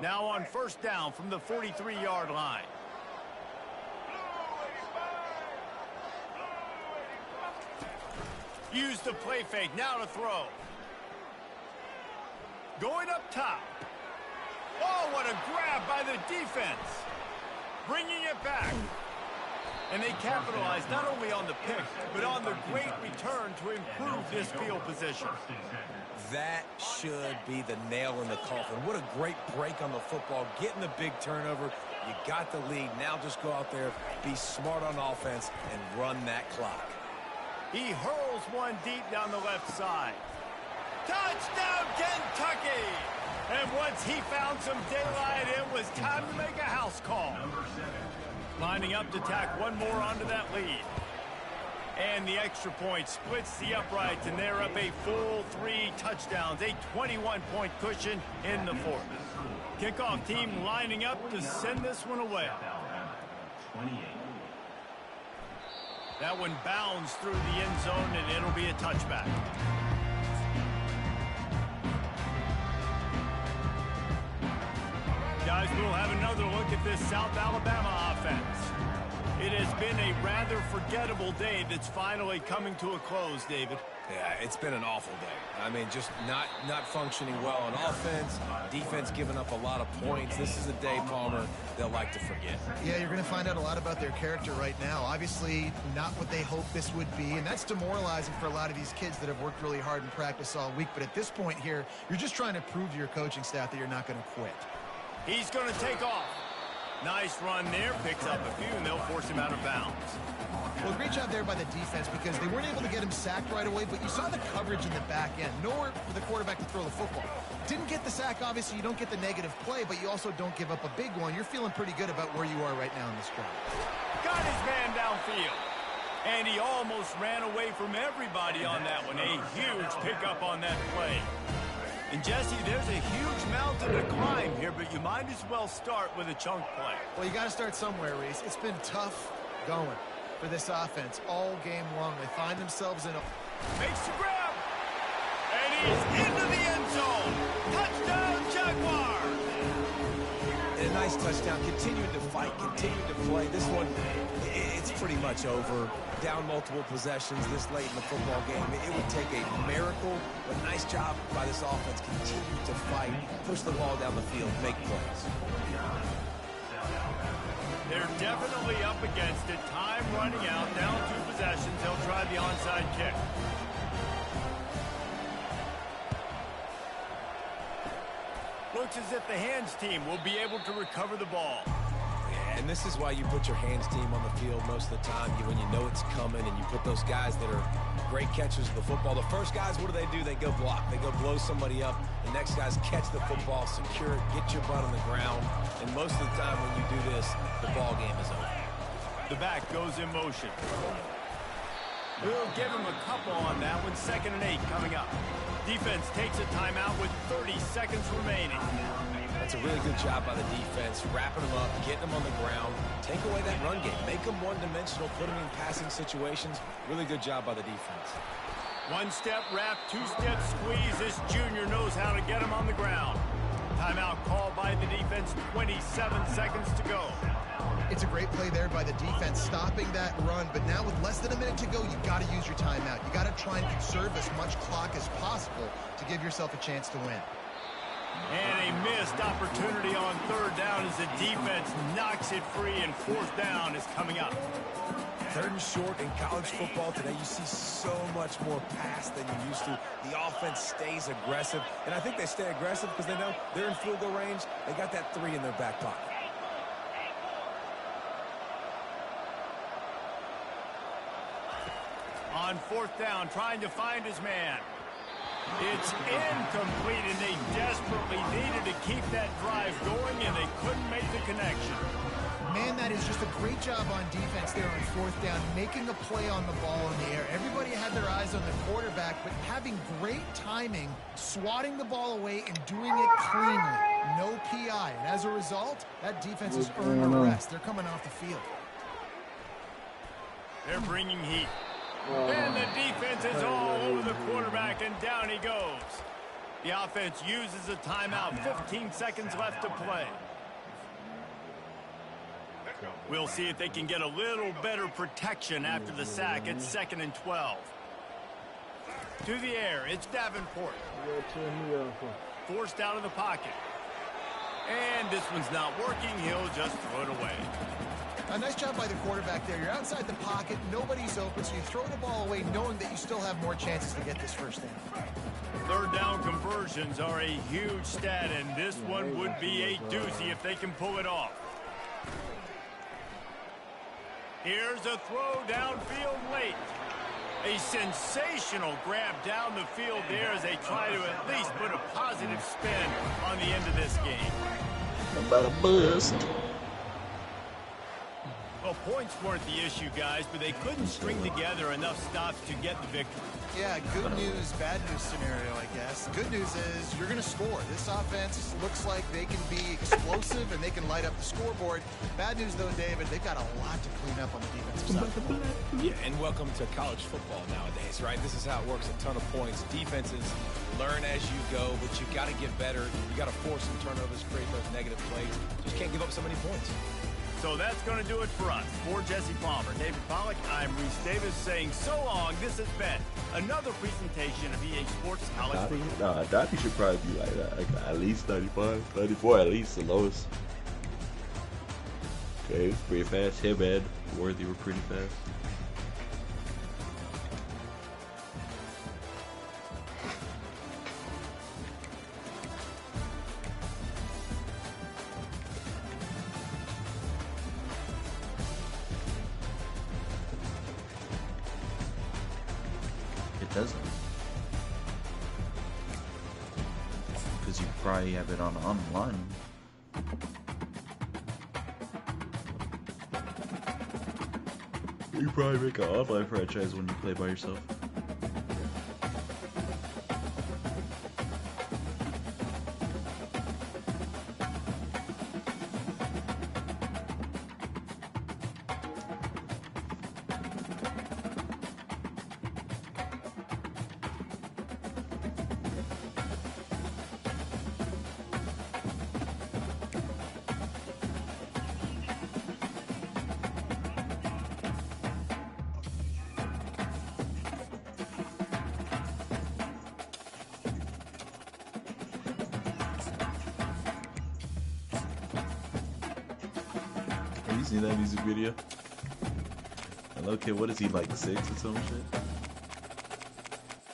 Now on first down from the 43-yard line. Use the play fake. Now to throw. Going up top. Oh, what a grab by the defense. bringing it back. And they capitalize not only on the pick, but on the great return to improve this field position. That should be the nail in the coffin. What a great break on the football. Getting the big turnover. You got the lead. Now just go out there, be smart on offense, and run that clock. He hurls one deep down the left side. Touchdown, Kentucky! And once he found some daylight, it was time to make a house call. Lining up to tack one more onto that lead. And the extra point splits the uprights, and they're up a full 3 touchdowns, a 21-point cushion in the fourth. Kickoff team lining up to send this one away. That one bounds through the end zone, and it'll be a touchback. Guys, we'll have another look at this South Alabama offense. It has been a rather forgettable day that's finally coming to a close, David. Yeah, it's been an awful day. I mean, just not functioning well on offense. Defense giving up a lot of points. This is a day, Palmer, they'll like to forget. Yeah, you're going to find out a lot about their character right now. Obviously, not what they hoped this would be, and that's demoralizing for a lot of these kids that have worked really hard in practice all week. But at this point here, you're just trying to prove to your coaching staff that you're not going to quit. He's going to take off. Nice run there, picks up a few, and they'll force him out of bounds. Well, great job there by the defense because they weren't able to get him sacked right away, but you saw the coverage in the back end. Nowhere for the quarterback to throw the football. Didn't get the sack, obviously. You don't get the negative play, but you also don't give up a big one. You're feeling pretty good about where you are right now in this drive. Got his man downfield. And he almost ran away from everybody on that one. A huge pickup on that play. And, Jesse, there's a huge mountain to climb here, but you might as well start with a chunk play. Well, you got to start somewhere, Reese. It's been tough going for this offense all game long. They find themselves in a... Makes the grab. And he's into the end zone. Touchdown, Jaguars. And a nice touchdown. Continuing to fight, continuing to play. This one, it's pretty much over. Down multiple possessions this late in the football game. It would take a miracle, but nice job by this offense. Continue to fight, push the ball down the field, make plays. They're definitely up against it. Time running out, down 2 possessions. They'll try the onside kick. Looks as if the hands team will be able to recover the ball. And this is why you put your hands team on the field most of the time. When you know it's coming and you put those guys that are great catchers of the football. The first guys, what do? They go block. They go blow somebody up. The next guys catch the football, secure it, get your butt on the ground. And most of the time when you do this, the ball game is over. The back goes in motion. We'll give him a couple on that one. 2nd and 8 coming up. Defense takes a timeout with 30 seconds remaining. That's a really good job by the defense, wrapping them up, getting them on the ground, take away that run game, make them one-dimensional, put them in passing situations. Really good job by the defense. 1-step wrap, 2-step squeeze. This junior knows how to get him on the ground. Timeout called by the defense, 27 seconds to go. It's a great play there by the defense, stopping that run. But now with less than a minute to go, you got to use your timeout. You got to try and conserve as much clock as possible to give yourself a chance to win. And a missed opportunity on 3rd down as the defense knocks it free, and 4th down is coming up. 3rd and short in college football today, you see so much more pass than you used to. The offense stays aggressive, and I think they stay aggressive because they know they're in field goal range. They got that 3 in their back pocket. On 4th down, trying to find his man. It's incomplete, and they desperately needed to keep that drive going, and they couldn't make the connection. Man, that is just a great job on defense there on 4th down, making a play on the ball in the air. Everybody had their eyes on the quarterback, but having great timing, swatting the ball away, and doing it cleanly. No PI. And as a result, that defense has earned a rest. They're coming off the field. They're bringing heat. And the defense is all over the quarterback, and down he goes. The offense uses a timeout. 15 seconds left to play. We'll see if they can get a little better protection after the sack at 2nd and 12. To the air, it's Davenport. Forced out of the pocket. And this one's not working. He'll just throw it away. A nice job by the quarterback there. You're outside the pocket. Nobody's open, so you throw the ball away knowing that you still have more chances to get this first down. Third down conversions are a huge stat, and this one would be a doozy if they can pull it off. Here's a throw downfield late. A sensational grab down the field there as they try to at least put a positive spin on the end of this game. About a bust. Well, points weren't the issue, guys, but they couldn't string together enough stops to get the victory. Yeah, good news, bad news scenario, I guess. Good news is you're going to score. This offense looks like they can be explosive and they can light up the scoreboard. Bad news, though, David, they've got a lot to clean up on the defensive side. Yeah, and welcome to college football nowadays, right? This is how it works, a ton of points. Defenses learn as you go, but you got to get better. You got to force some turnovers, create those negative plays. Just can't give up so many points. So that's going to do it for us. For Jesse Palmer, David Pollack, I'm Reese Davis saying so long. This has been another presentation of EA Sports College Football. Nah, Dottie should probably be like that. Like at least 35, 34 at least, the lowest. Okay, it was pretty fast. Him and Worthy were pretty fast. It doesn't. Because you probably have it on online. You probably make an offline franchise when you play by yourself. Have you seen that music video? And okay, what is he, like 6 or some shit?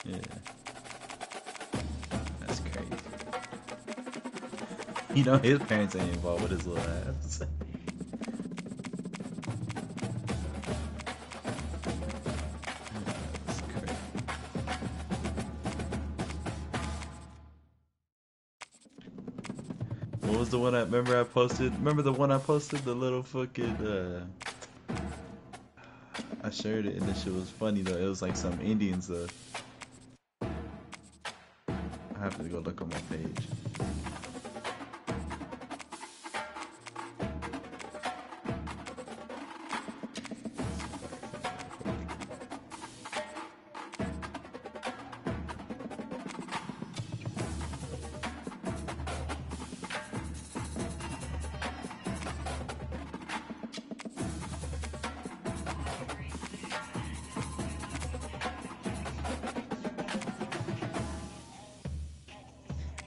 Yeah. That's crazy. You know his parents ain't involved with his little ass. That's crazy. What was the one I remember I posted? Remember the one I posted? The little fucking I shared it and this shit was funny though. It was like some Indians though. I have to go look on my page.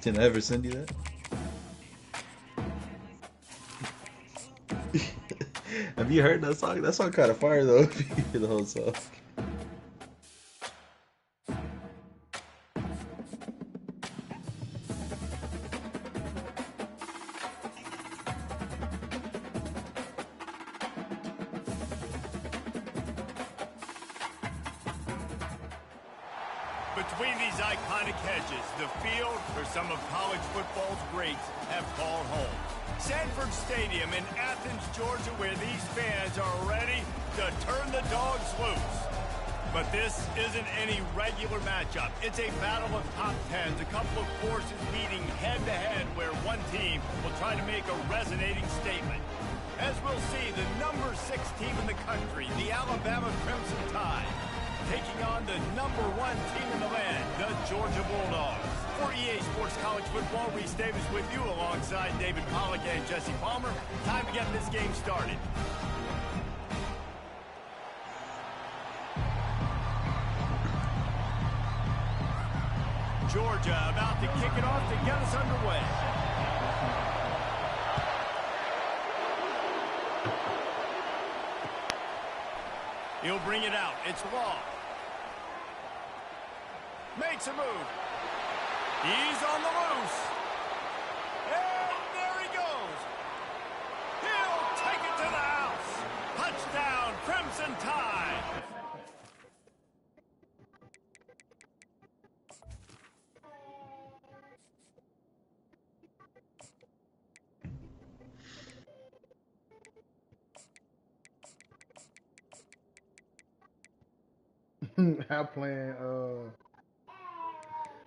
Did I ever send you that? Have you heard that song? That song kind of fire though. If you hear the whole song. Between these iconic hedges, the field where some of college football's greats have called home. Sanford Stadium in Athens, Georgia, where these fans are ready to turn the dogs loose. But this isn't any regular matchup. It's a battle of top tens, a couple of forces meeting head-to-head where one team will try to make a resonating statement. As we'll see, the number 6 team in the country, the Alabama Crimson Tide, taking on the number 1 team in the land, the Georgia Bulldogs. For EA Sports College Football, Reese Davis with you alongside David Pollack and Jesse Palmer. Time to get this game started. Georgia about to kick it off to get us underway. He'll bring it out. It's long. Makes a move. He's on the loose. And there he goes. He'll take it to the house. Touchdown, Crimson Tide. I'm playing,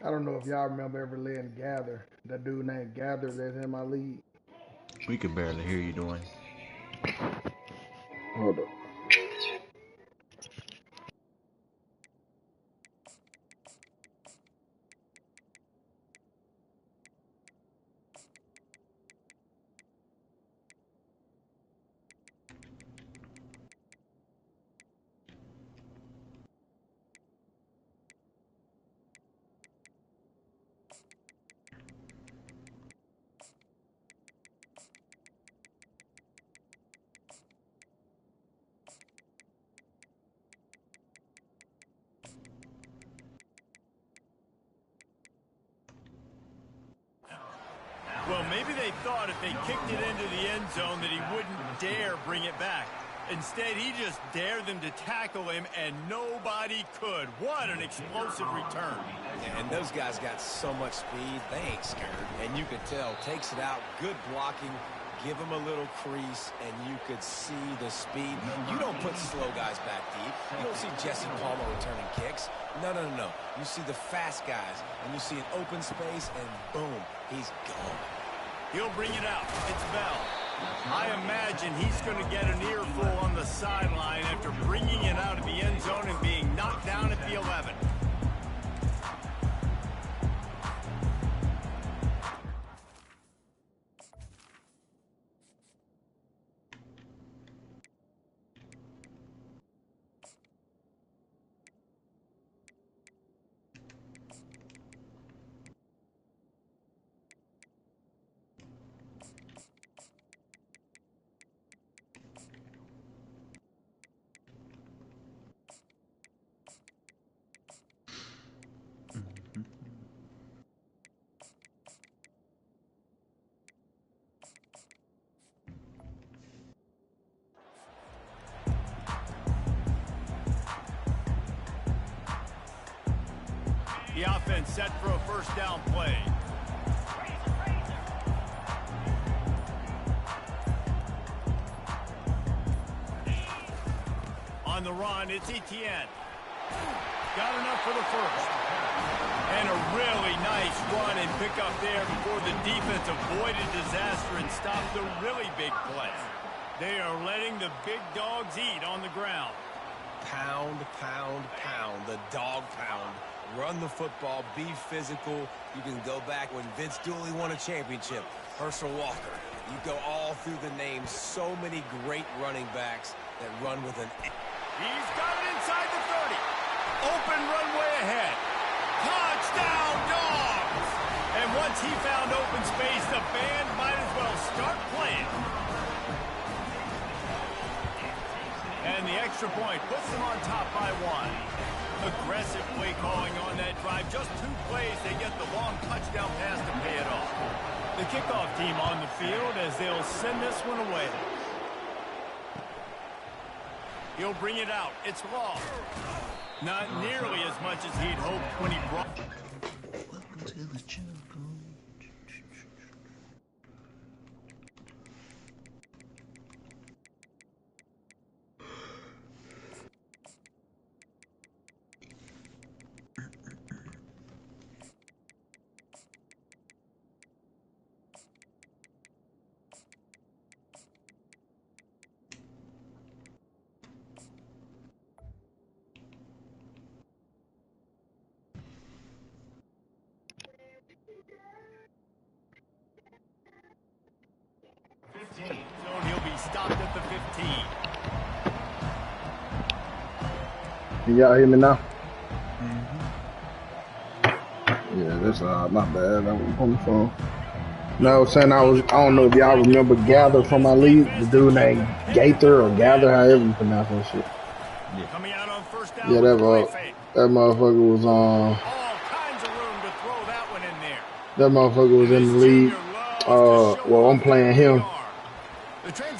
I don't know if y'all remember ever letting Gather. That dude named Gather that's in my league. We can barely hear you doing. Hold up. Well, maybe they thought if they kicked it into the end zone that he wouldn't dare bring it back. Instead, he just dared them to tackle him, and nobody could. What an explosive return. Yeah, and those guys got so much speed, they ain't scared. And you could tell, takes it out, good blocking, give him a little crease, and you could see the speed. You don't put slow guys back deep. You don't see Jesse Palmer returning kicks. No, no, no, no. You see the fast guys, and you see an open space, and boom, he's gone. He'll bring it out. It's Bell. I imagine he's going to get an earful on the sideline after bringing it out of the end zone and being knocked down at the 11. The offense set for a first down play. On the run, it's Etienne. Got enough for the first. And a really nice run and pick up there before the defense avoided disaster and stopped the really big play. They are letting the big dogs eat on the ground. Pound, pound, pound, the dog pound. Run the football, be physical. You can go back when Vince Dooley won a championship. Herschel Walker. You go all through the names. So many great running backs that run with an... He's got it inside the 30. Open runway ahead. Touchdown, Dogs! And once he found open space, the band might as well start playing. And the extra point puts them on top by 1. Aggressive play calling on that drive. Just 2 plays, they get the long touchdown pass to pay it off. The kickoff team on the field as they'll send this one away. He'll bring it out. It's long. Not nearly as much as he'd hoped when he brought... Welcome to the jungle. He'll be stopped at the 15. Can y'all hear me now? Mm-hmm. Yeah, that's my bad. I'm on the phone. No, I was saying I don't know if y'all remember Gather from my league, the dude named Gaither or Gather, however you pronounce that shit. Yeah. Coming out on first down Yeah, with that the play motherfucker, fake. that motherfucker was All kinds of room to throw that one in there. that motherfucker was in the league. Well, I'm playing him.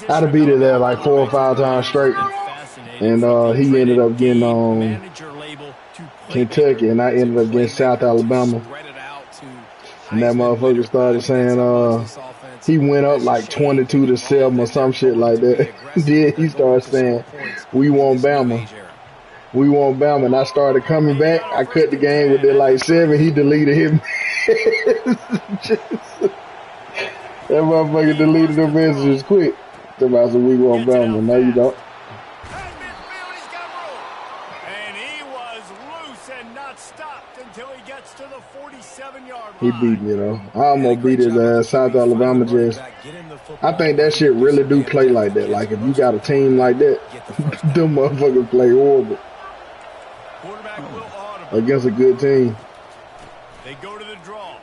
I'd have beat it there like 4 or 5 times straight, and he ended up getting Kentucky, and I ended up getting South Alabama. And that motherfucker started saying he went up like 22-7 or some shit like that. Then he started saying, "We want Bama. We want Bama." And I started coming back. I cut the game within like 7. He deleted him. That motherfucker deleted the messages quick. Somebody said, "We want Bama." No, you don't. And he was loose and not stopped until he gets to the 47-yard line. He beat me though. I almost beat his ass. South Alabama just. I think that shit really do play like that. Like if you got a team like that, them motherfuckers play horrible against a good team. They go to the draw.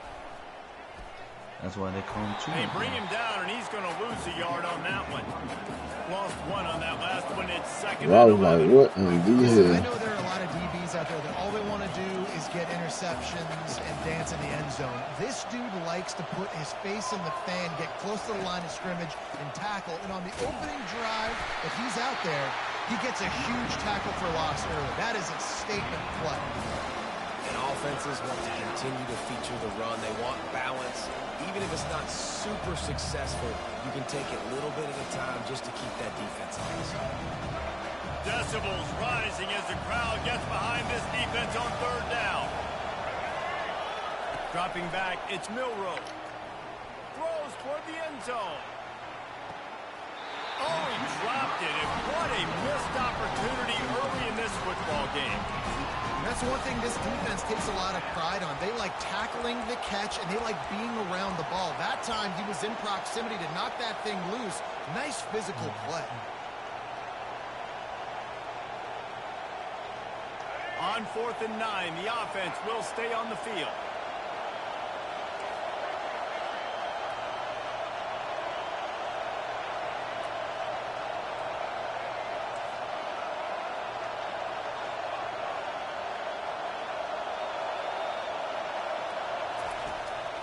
That's why they call him cheating. They bring him down, and he's going to lose a yard on that one. Lost 1 on that last one. It's second. I was like, what in the hell? I know there are a lot of DBs out there that all they want to do is get interceptions and dance in the end zone. This dude likes to put his face in the fan, get close to the line of scrimmage, and tackle. And on the opening drive, if he's out there, he gets a huge tackle for loss early. That is a statement play. And offenses want to continue to feature the run. They want balance. Even if it's not super successful, you can take it little bit at a time just to keep that defense honest. Decibels rising as the crowd gets behind this defense on third down. Dropping back, it's Milroe. Throws toward the end zone. Oh, he dropped it, and what a missed opportunity early in this football game. That's one thing this defense takes a lot of pride on. They like tackling the catch, and they like being around the ball. That time, he was in proximity to knock that thing loose. Nice physical play. On 4th and 9, the offense will stay on the field.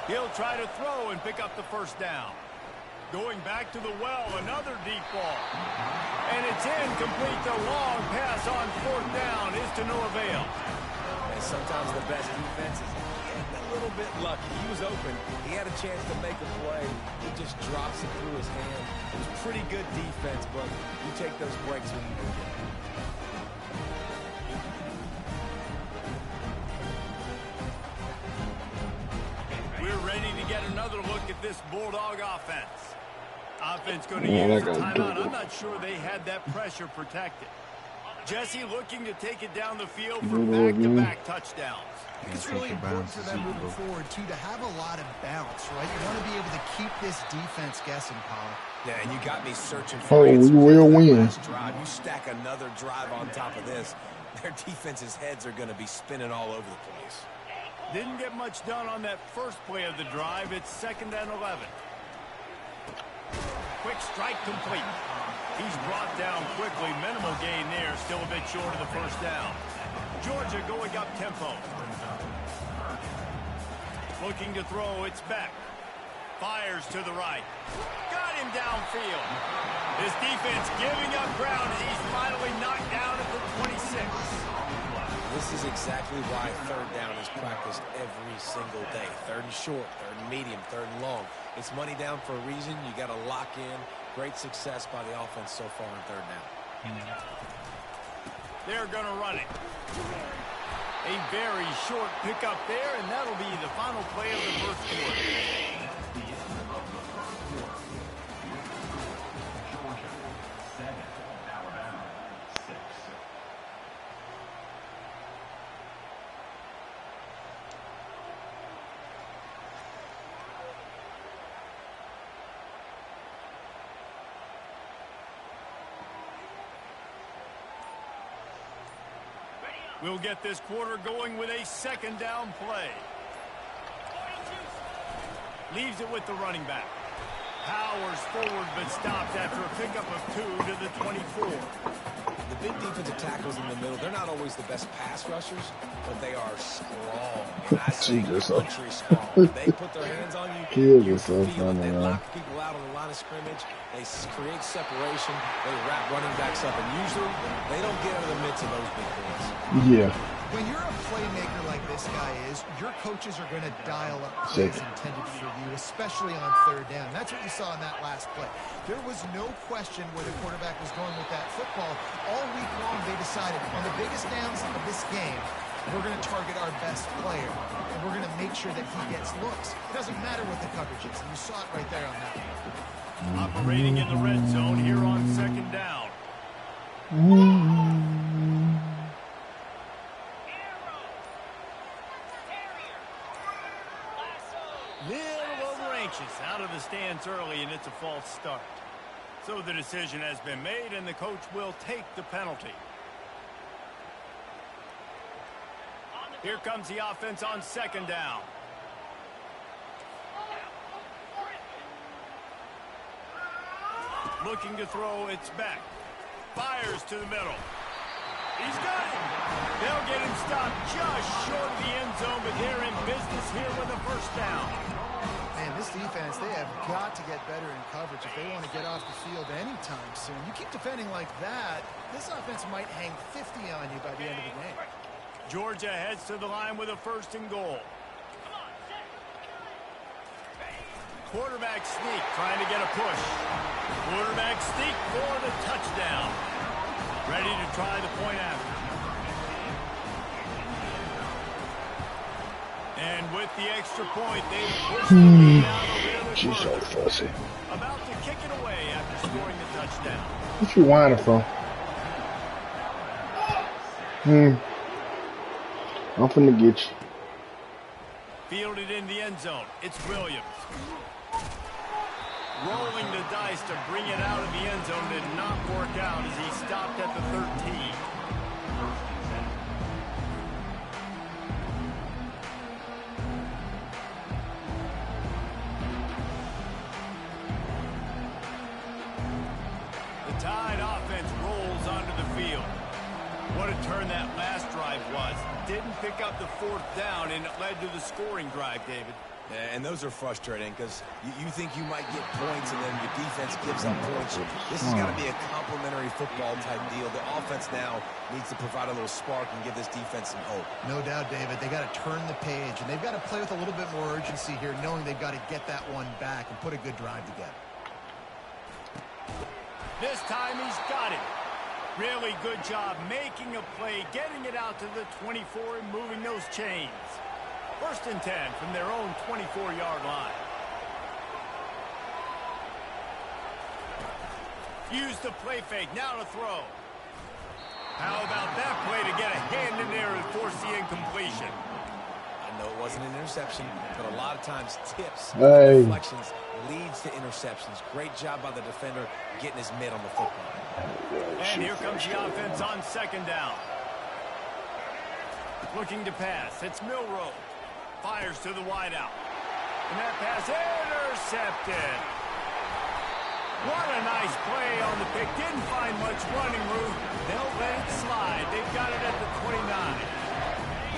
He'll try to throw and pick up the first down. Going back to the well, another deep ball. And it's incomplete. The long pass on 4th down is to no avail. And sometimes the best defense is getting a little bit lucky. He was open. He had a chance to make a play. He just drops it through his hand. It was pretty good defense, but you take those breaks when you can get them. We're ready to get another look at this Bulldog offense. Offense going to use a timeout. I'm not sure they had that pressure protected. Jesse looking to take it down the field for back-to-back touchdowns. I think it's really important for them moving forward, too, to have a lot of bounce, right? You want to be able to keep this defense guessing, Paul. Yeah, and you got me searching for we will win. You stack another drive on top of this, their defense's heads are going to be spinning all over the place. Didn't get much done on that first play of the drive. It's 2nd and 11. Quick strike complete. He's brought down quickly. Minimal gain there. Still a bit short of the first down. Georgia going up tempo. Looking to throw. It's Beck. Fires to the right. Got him downfield. This defense giving up ground as he's finally knocked down at the 26. This is exactly why 3rd down is practiced every single day. 3rd and short, 3rd and medium, 3rd and long. It's money down for a reason. You got to lock in. Great success by the offense so far on 3rd down. They're going to run it. A very short pickup there, and that'll be the final play of the first quarter. We'll get this quarter going with a 2nd down play. Leaves it with the running back. Powers forward but stopped after a pickup of 2 to the 24. the big defensive tackles in the middle, they're not always the best pass rushers, but they are strong. And I say country strong. They put their hands on you, you feel it. They lock people out on the line of scrimmage. They create separation. They wrap running backs up, and usually they don't get out of the midst of those big boys. Yeah. When you're a playmaker like this guy is, your coaches are going to dial up plays intended for you, especially on third down. That's what you saw in that last play. There was no question where the quarterback was going with that football. All week long, they decided on the biggest downs of this game, we're going to target our best player, and we're going to make sure that he gets looks. It doesn't matter what the coverage is, and you saw it right there on that one. Operating in the red zone here on second down. Little over anxious out of the stands early, and it's a false start. So the decision has been made, and the coach will take the penalty. Here comes the offense on second down. Looking to throw, it's back. Fires to the middle. He's got it. They'll get him stopped just short of the end zone, but they're in business here with a first down. Man, this defense, they have got to get better in coverage if they want to get off the field anytime soon. You keep defending like that, this offense might hang 50 on you by the end of the game. Georgia heads to the line with a first and goal. Quarterback sneak, trying to get a push. Quarterback sneak for the touchdown. Ready to try the point after. And with the extra point, they push the lead out a little bit She's so fussy. About to kick it away after scoring the touchdown. What you whining for? I'm finna get you. Fielded in the end zone. It's Williams. Rolling the dice to bring it out of the end zone did not work out as he stopped at the 13. The Tide offense rolls onto the field. What a turn that last drive was. Didn't pick up the fourth down, and it led to the scoring drive, David. Yeah, and those are frustrating because you think you might get points and then your defense gives up points. This has got to be a complementary football type deal. The offense now needs to provide a little spark and give this defense some hope. No doubt, David. They got to turn the page, and they've got to play with a little bit more urgency here, knowing they've got to get that one back and put a good drive together. This time he's got it. Really good job making a play, getting it out to the 24 and moving those chains. First and 10 from their own 24-yard line. Use the play fake, now to throw. How about that play to get a hand in there and force the incompletion? I know it wasn't an interception, but a lot of times tips, deflections leads to interceptions. Great job by the defender getting his mitt on the football. And here comes the offense on second down. Looking to pass. It's Milroe. Fires to the wideout. And that pass intercepted. What a nice play on the pick. Didn't find much running room. They'll let it slide. They've got it at the 29.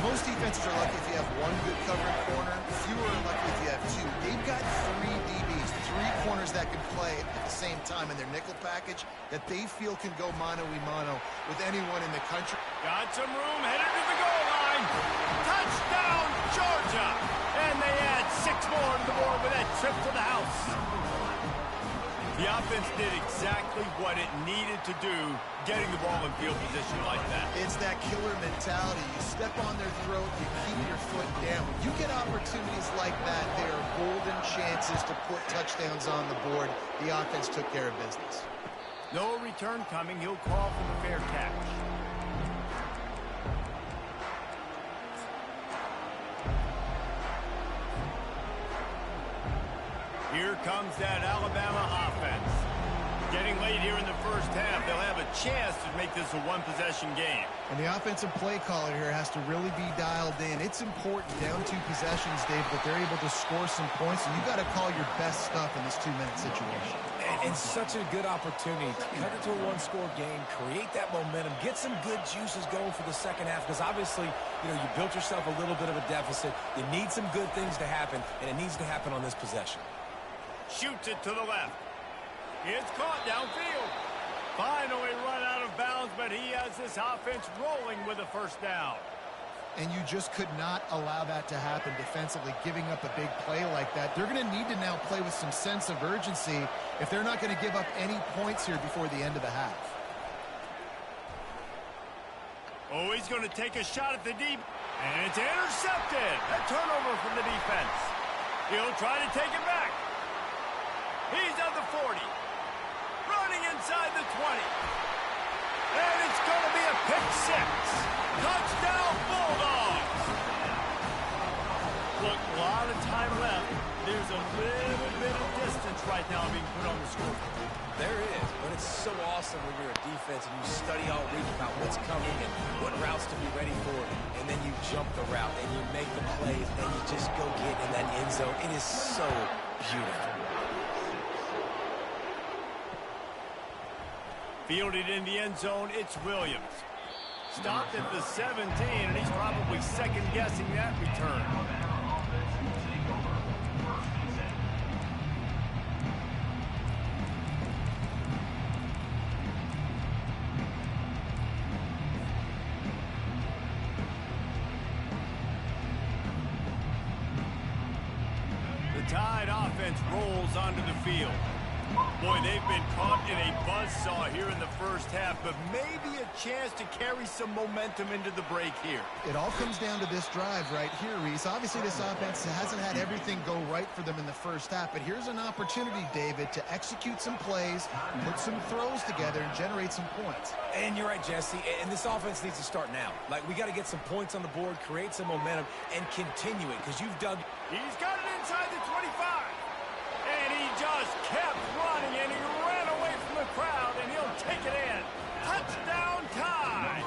Most defenses are lucky if you have one good covering corner. Fewer are lucky if you have two. They've got three DBs, three corners that can play at the same time in their nickel package that they feel can go mano-a-mano with anyone in the country. Got some room, headed to the goal line. Touchdown, Georgia! And they add 6 more to the board with that trip to the house. The offense did exactly what it needed to do, getting the ball in field position like that. It's that killer mentality. You step on their throat, you keep your foot down. When you get opportunities like that, they are golden chances to put touchdowns on the board. The offense took care of business. No return coming. He'll call for the fair catch. Here comes that Alabama offense. Getting late here in the first half, they'll have a chance to make this a one-possession game. And the offensive play caller here has to really be dialed in. It's important down 2 possessions, Dave, that they're able to score some points, and you got to call your best stuff in this 2-minute situation. And such a good opportunity to cut it to a one-score game, create that momentum, get some good juices going for the second half, because obviously, you built yourself a little bit of a deficit. You need some good things to happen, and it needs to happen on this possession. Shoots it to the left. It's caught downfield. Finally run out of bounds, but he has this offense rolling with a first down. And you just could not allow that to happen defensively, giving up a big play like that. They're going to need to now play with some sense of urgency if they're not going to give up any points here before the end of the half. Oh, he's going to take a shot at the deep, and it's intercepted. A turnover from the defense. He'll try to take it back. He's at the 40. Running inside the 20. And it's going to be a pick 6. Touchdown, Bulldogs. Look, a lot of time left. There's a little bit of distance right now being put on the scoreboard. There is, but it's so awesome when you're a defense and you study all week about what's coming and what routes to be ready for, and then you jump the route and you make the plays and you just go get in that end zone. It is so beautiful. Fielded in the end zone, it's Williams. Stopped at the 17, and he's probably second-guessing that return. The Tide offense rolls onto the field. Boy, they've been caught in a buzzsaw here in the first half, but maybe a chance to carry some momentum into the break here. It all comes down to this drive right here, Reese. Obviously, this offense hasn't had everything go right for them in the first half, but here's an opportunity, David, to execute some plays, put some throws together, and generate some points. And you're right, Jesse, and this offense needs to start now. Like, we got to get some points on the board, create some momentum, and continue it, because you've dug. He's got it inside the 25. And he just kept running, and he ran away from the crowd, and he'll take it in. Touchdown Tide!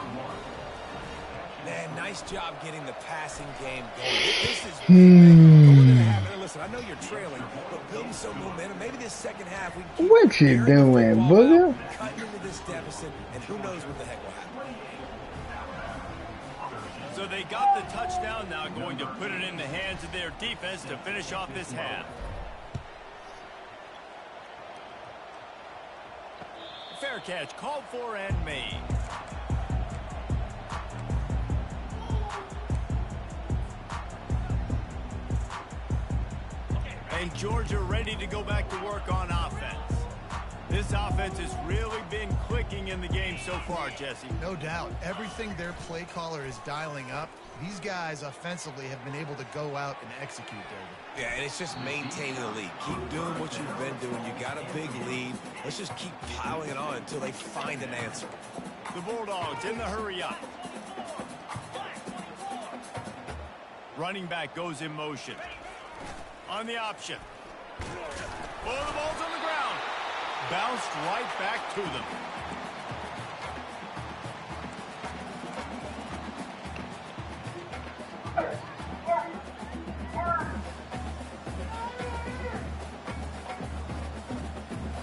Man, nice job getting the passing game going. This is going to happen. Listen, I know you're trailing, but building some momentum. Maybe this second half we can what you doing, booger? Cut into this deficit, and who knows what the heck will happen. So they got the touchdown now, going to put it in the hands of their defense to finish off this half. Fair catch called for and made. And Georgia ready to go back to work on offense. This offense has really been clicking in the game so far, Jesse. No doubt. Everything their play caller is dialing up, these guys offensively have been able to go out and execute, David. Yeah, and it's just maintaining the lead. Keep doing what you've been doing. You got a big lead. Let's just keep piling it on until they find an answer. The Bulldogs in the hurry up. Running back goes in motion. On the option. Oh, the ball's on the ground. Bounced right back to them.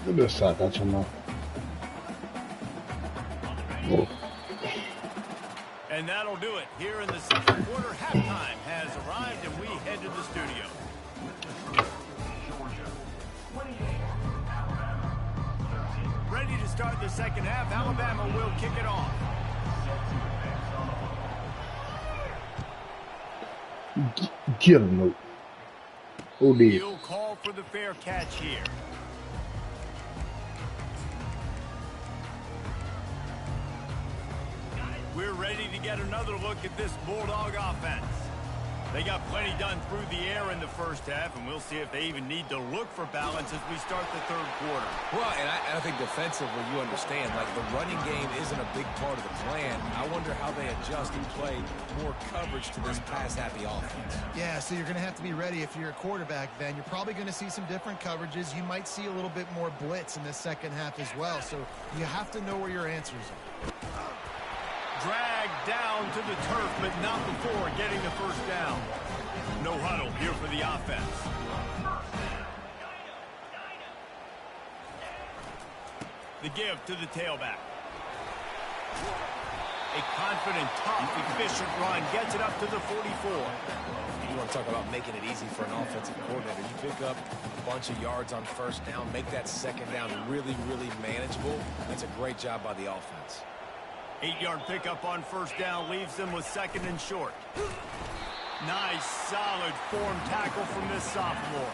Udah saat cuma. And that'll do it. Here in the second quarter, halftime has arrived, and we head to the studio. Ready to start the second half. Alabama will kick it off. Get him, Luke. Who did? He'll call for the fair catch here. We're ready to get another look at this Bulldog offense. They got plenty done through the air in the first half, and we'll see if they even need to look for balance as we start the third quarter. Well, and I think defensively, you understand, like the running game isn't a big part of the plan. I wonder how they adjust and play more coverage to this pass-happy offense. Yeah, so you're going to have to be ready if you're a quarterback then. You're probably going to see some different coverages. You might see a little bit more blitz in the second half as well, so you have to know where your answers are. Dragged down to the turf, but not before getting the first down. No huddle here for the offense. The give to the tailback. A confident, tough, efficient run gets it up to the 44. You want to talk about making it easy for an offensive coordinator. You pick up a bunch of yards on first down, make that second down really, really manageable. That's a great job by the offense. 8-yard pickup on first down leaves them with second and short. Nice, solid form tackle from this sophomore.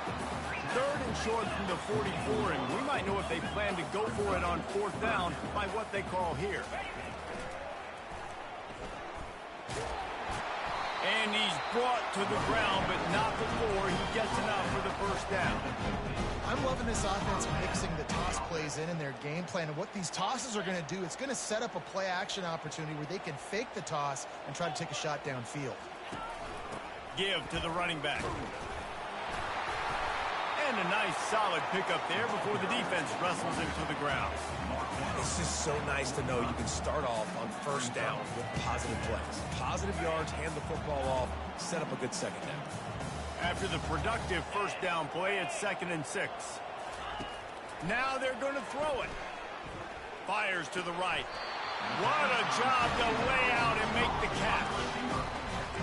Third and short from the 44, and we might know if they plan to go for it on fourth down by what they call here. And he's brought to the ground, but not before he gets enough for the first down. I'm loving this offense mixing the toss plays in their game plan. And what these tosses are going to do, it's going to set up a play-action opportunity where they can fake the toss and try to take a shot downfield. Give to the running back. And a nice, solid pickup there before the defense wrestles him to the ground. It's just so nice to know you can start off on first down with positive plays. Positive yards, hand the football off, set up a good second down. After the productive first down play, it's 2nd and 6. Now they're going to throw it. Fires to the right. What a job to lay out and make the catch.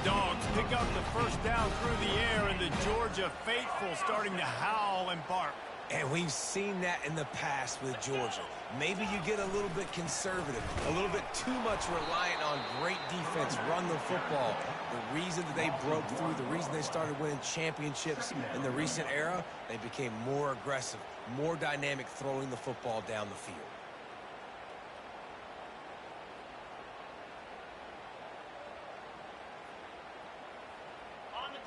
Dogs pick up the first down through the air, and the Georgia faithful starting to howl and bark. And we've seen that in the past with Georgia. Maybe you get a little bit conservative, a little bit too much reliant on great defense, run the football. The reason that they broke through, the reason they started winning championships in the recent era, they became more aggressive, more dynamic throwing the football down the field.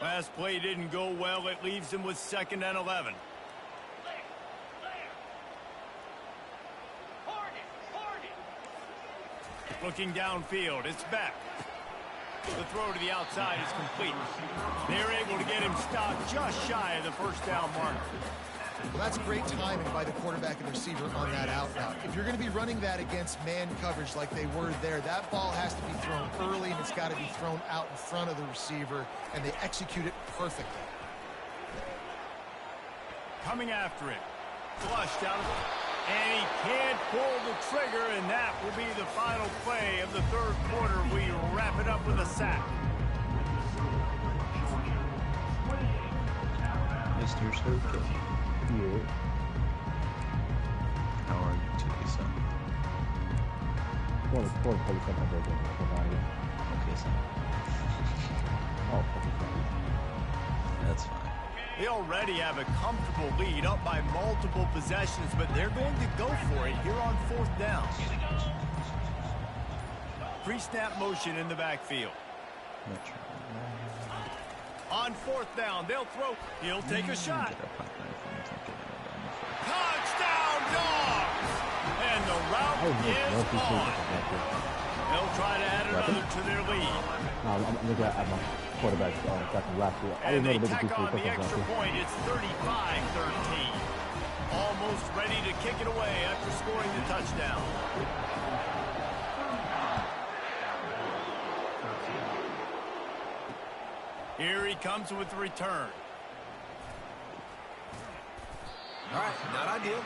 Last play didn't go well. It leaves them with 2nd and 11. Looking downfield, it's back. The throw to the outside is complete. They're able to get him stopped just shy of the first down mark. Well, that's great timing by the quarterback and receiver on that out route. If you're going to be running that against man coverage like they were there, that ball has to be thrown early, and it's got to be thrown out in front of the receiver, and they execute it perfectly. Coming after it. Flushed out of it. And he can't pull the trigger, and that will be the final play of the third quarter. We wrap it up with a sack. Mr. Circuit. Yeah. How are you today, son? Okay, son. Oh, fucking That's fine. They already have a comfortable lead up by multiple possessions, but they're going to go for it here on fourth down. Pre-snap motion in the backfield. On fourth down, they'll throw. He'll take a shot. Touchdown, Dogs! And the route is on. They'll try to add another to their lead. I'm looking at my quarterback from last year. And they tack on the extra point. It's 35-13. Almost ready to kick it away after scoring the touchdown. Here he comes with the return. All right, not ideal.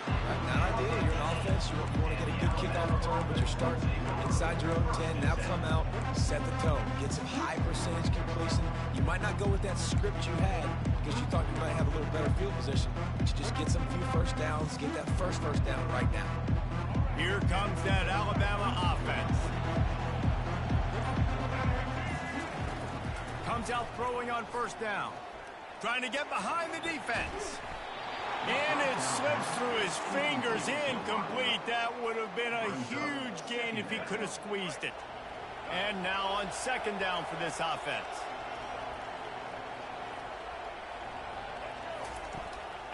Not ideal. You're an offense. You want to get a good kickoff return, but you're starting inside your own 10. Now come out, set the tone. Get some high percentage completion. You might not go with that script you had because you thought you might have a little better field position, but you just get some few first downs, get that first down right now. Here comes that Alabama offense. Comes out throwing on first down. Trying to get behind the defense. And it slips through his fingers, incomplete. That would have been a huge gain if he could have squeezed it. And now on second down for this offense.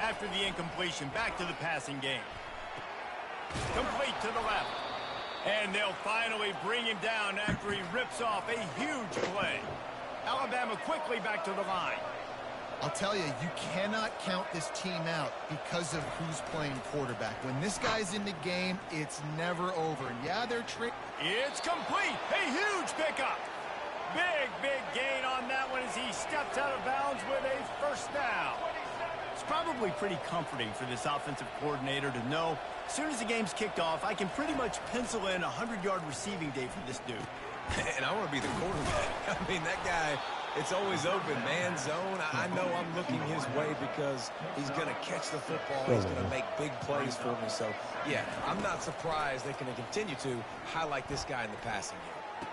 After the incompletion, back to the passing game. Complete to the left. And they'll finally bring him down after he rips off a huge play. Alabama quickly back to the line. I'll tell you, you cannot count this team out because of who's playing quarterback. When this guy's in the game, it's never over. And yeah, they're tricky. It's complete. A huge pickup. Big gain on that one as he steps out of bounds with a first down. It's probably pretty comforting for this offensive coordinator to know as soon as the game's kicked off, I can pretty much pencil in a 100-yard receiving day for this dude. And I want to be the quarterback. I mean, that guy, it's always open, man zone. I know I'm looking his way because he's going to catch the football. He's going to make big plays for me. So, yeah, I'm not surprised they can continue to highlight this guy in the passing game.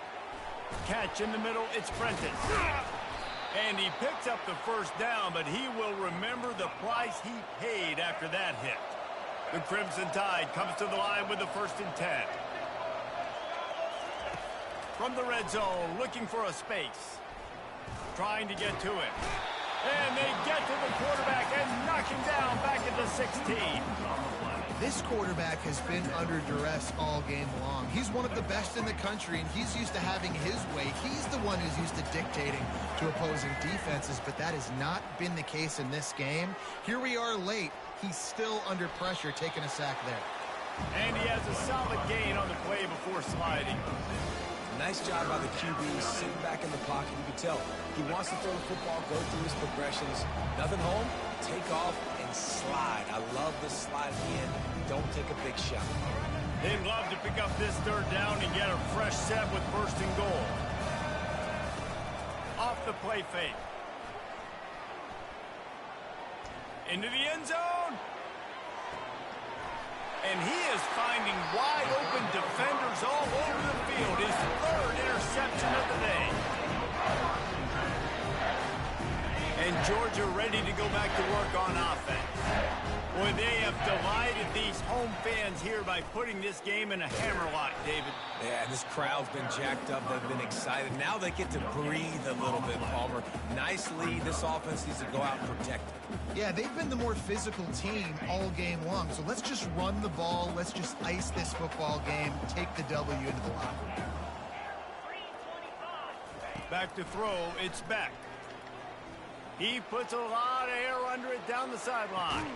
Catch in the middle, it's Prentice. And he picks up the first down, but he will remember the price he paid after that hit. The Crimson Tide comes to the line with the 1st and 10. From the red zone, looking for a space. Trying to get to it. And they get to the quarterback and knock him down back at the 16. This quarterback has been under duress all game long. He's one of the best in the country, and he's used to having his way. He's the one who's used to dictating to opposing defenses, but that has not been the case in this game. Here we are late. He's still under pressure, taking a sack there. And he has a solid gain on the play before sliding. Nice job by the QB, sitting back in the pocket. You can tell he wants to throw the football, go through his progressions. Nothing home, take off, and slide. I love the slide at the end. Don't take a big shot. They'd love to pick up this 3rd down and get a fresh set with 1st and goal. Off the play fake. Into the end zone. And he is finding wide-open defenders all over the field. His 3rd interception of the day. And Georgia ready to go back to work on offense. Boy, they have delighted these home fans here by putting this game in a hammerlock, David. Yeah, this crowd's been jacked up. They've been excited. Now they get to breathe a little bit, Palmer. Nice lead. This offense needs to go out and protect it. Yeah, they've been the more physical team all game long. So let's just run the ball. Let's just ice this football game. Take the W into the locker room. Back to throw. It's Beck. He puts a lot of air under it down the sideline.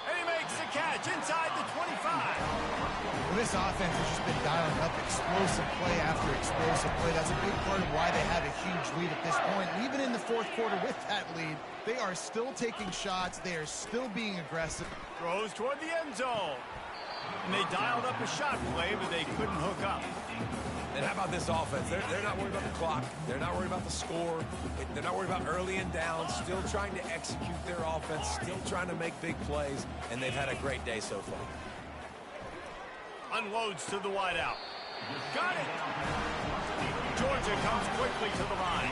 And he makes the catch inside the 25. Well, this offense has just been dialing up explosive play after explosive play. That's a big part of why they have a huge lead at this point. And even in the 4th quarter with that lead, they are still taking shots. They are still being aggressive. Throws toward the end zone. And they dialed up a shot play, but they couldn't hook up. And how about this offense? They're not worried about the clock. They're not worried about the score. They're not worried about early and down. Still trying to execute their offense. Still trying to make big plays. And they've had a great day so far. Unloads to the wideout. Got it. Georgia comes quickly to the line.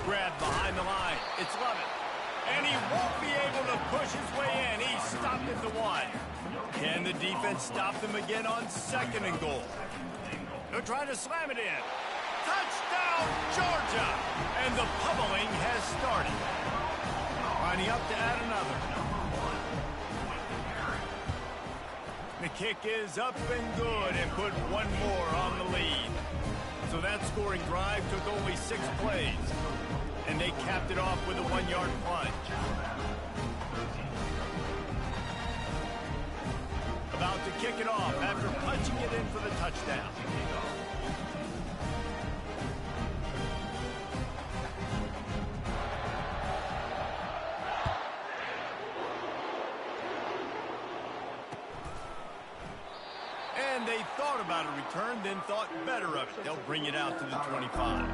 Grab behind the line. It's Lovett. And he won't be able to push his way in. He's stopped at the 1. Can the defense stop them again on 2nd and goal? They're trying to slam it in. Touchdown, Georgia! And the pummeling has started. Lining up to add another. The kick is up and good and put one more on the lead. So that scoring drive took only 6 plays. And they capped it off with a 1-yard plunge. About to kick it off after punching it in for the touchdown. And they thought about a return, then thought better of it. They'll bring it out to the 25.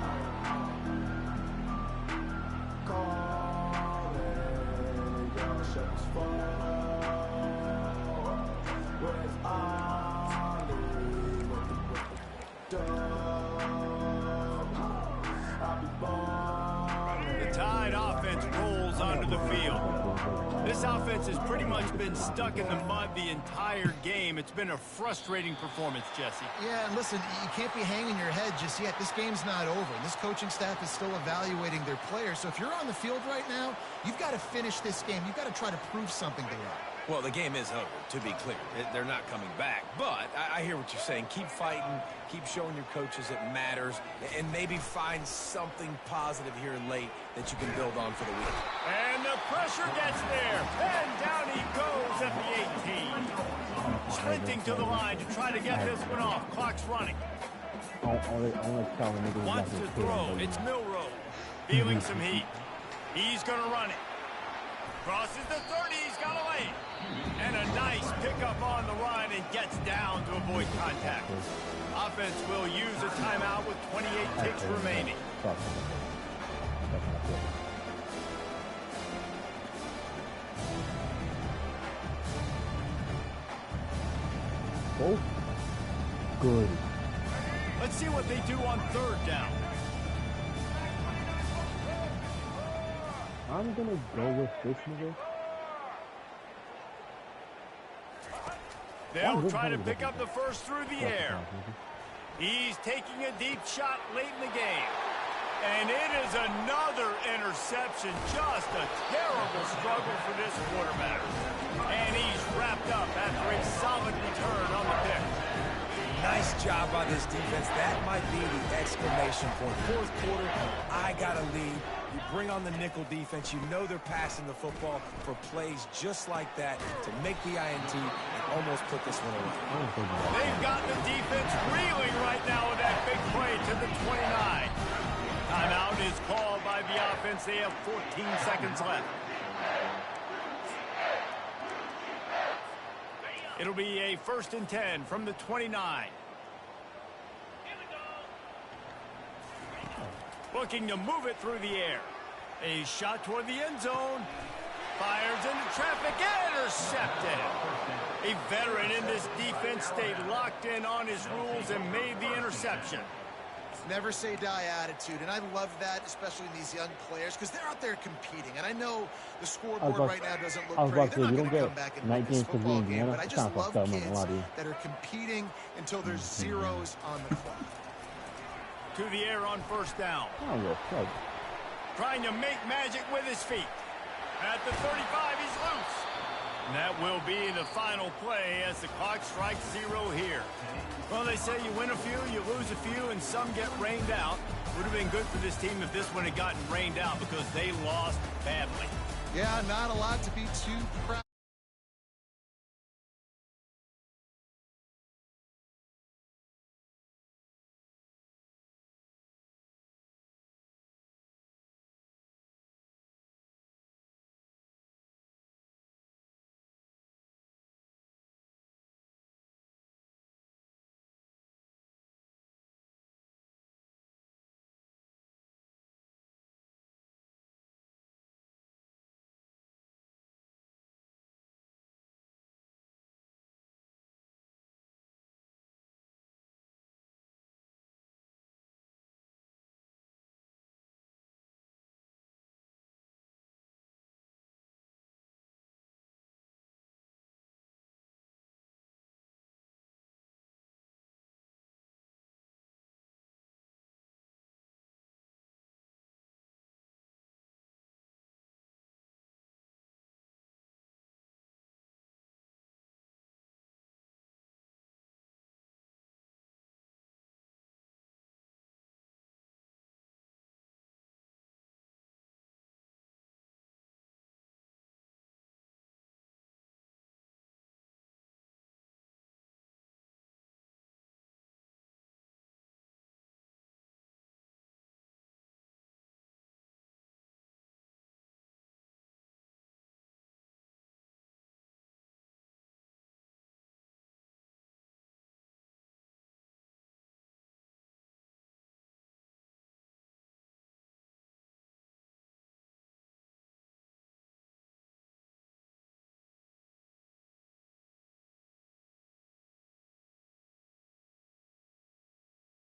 The Tide offense rolls rolls onto the field. This offense has pretty much been stuck in the mud the entire game. It's been a frustrating performance, Jesse. Yeah, and listen, you can't be hanging your head just yet. This game's not over. This coaching staff is still evaluating their players. So if you're on the field right now, you've got to finish this game. You've got to try to prove something to them. Well, the game is over, to be clear. They're not coming back. But I hear what you're saying. Keep fighting. Keep showing your coaches it matters. And maybe find something positive here late that you can build on for the week. And the pressure gets there. And down he goes at the 18. Sprinting to the line to try to get this one off. Clock's running. Wants to throw. It's Milrow. Feeling some heat. He's going to run it. Crosses the 30. He's got a lane. And a nice pickup on the run and gets down to avoid contact. Offense will use a timeout with 28 ticks remaining. Oh, good. Let's see what they do on third down. I'm gonna go with this nigga. They'll try to pick up the first through the air. He's taking a deep shot late in the game. And it is another interception. Just a terrible struggle for this quarterback. And he's wrapped up after a solid return on the pick. Nice job by this defense. That might be the exclamation point. Fourth quarter, I got a lead. You bring on the nickel defense. You know they're passing the football for plays just like that to make the INT and almost put this one away. They've got the defense reeling right now with that big play to the 29. Timeout is called by the offense. They have 14 seconds left. It'll be a 1st and 10 from the 29. Looking to move it through the air. A shot toward the end zone. Fires into traffic. Intercepted. A veteran in this defense stayed locked in on his rules and made the interception. Never say die attitude, and I love that, especially in these young players, because they're out there competing. And I know the scoreboard right now doesn't look pretty. They're not going to come back and win this football game, but I just love kids that are competing until there's zeros on the clock. To the air on 1st down. Trying to make magic with his feet. At the 35, he's loose. And that will be the final play as the clock strikes 0 here. Well, they say you win a few, you lose a few, and some get rained out. Would have been good for this team if this one had gotten rained out because they lost badly. Yeah, not a lot to be too proud.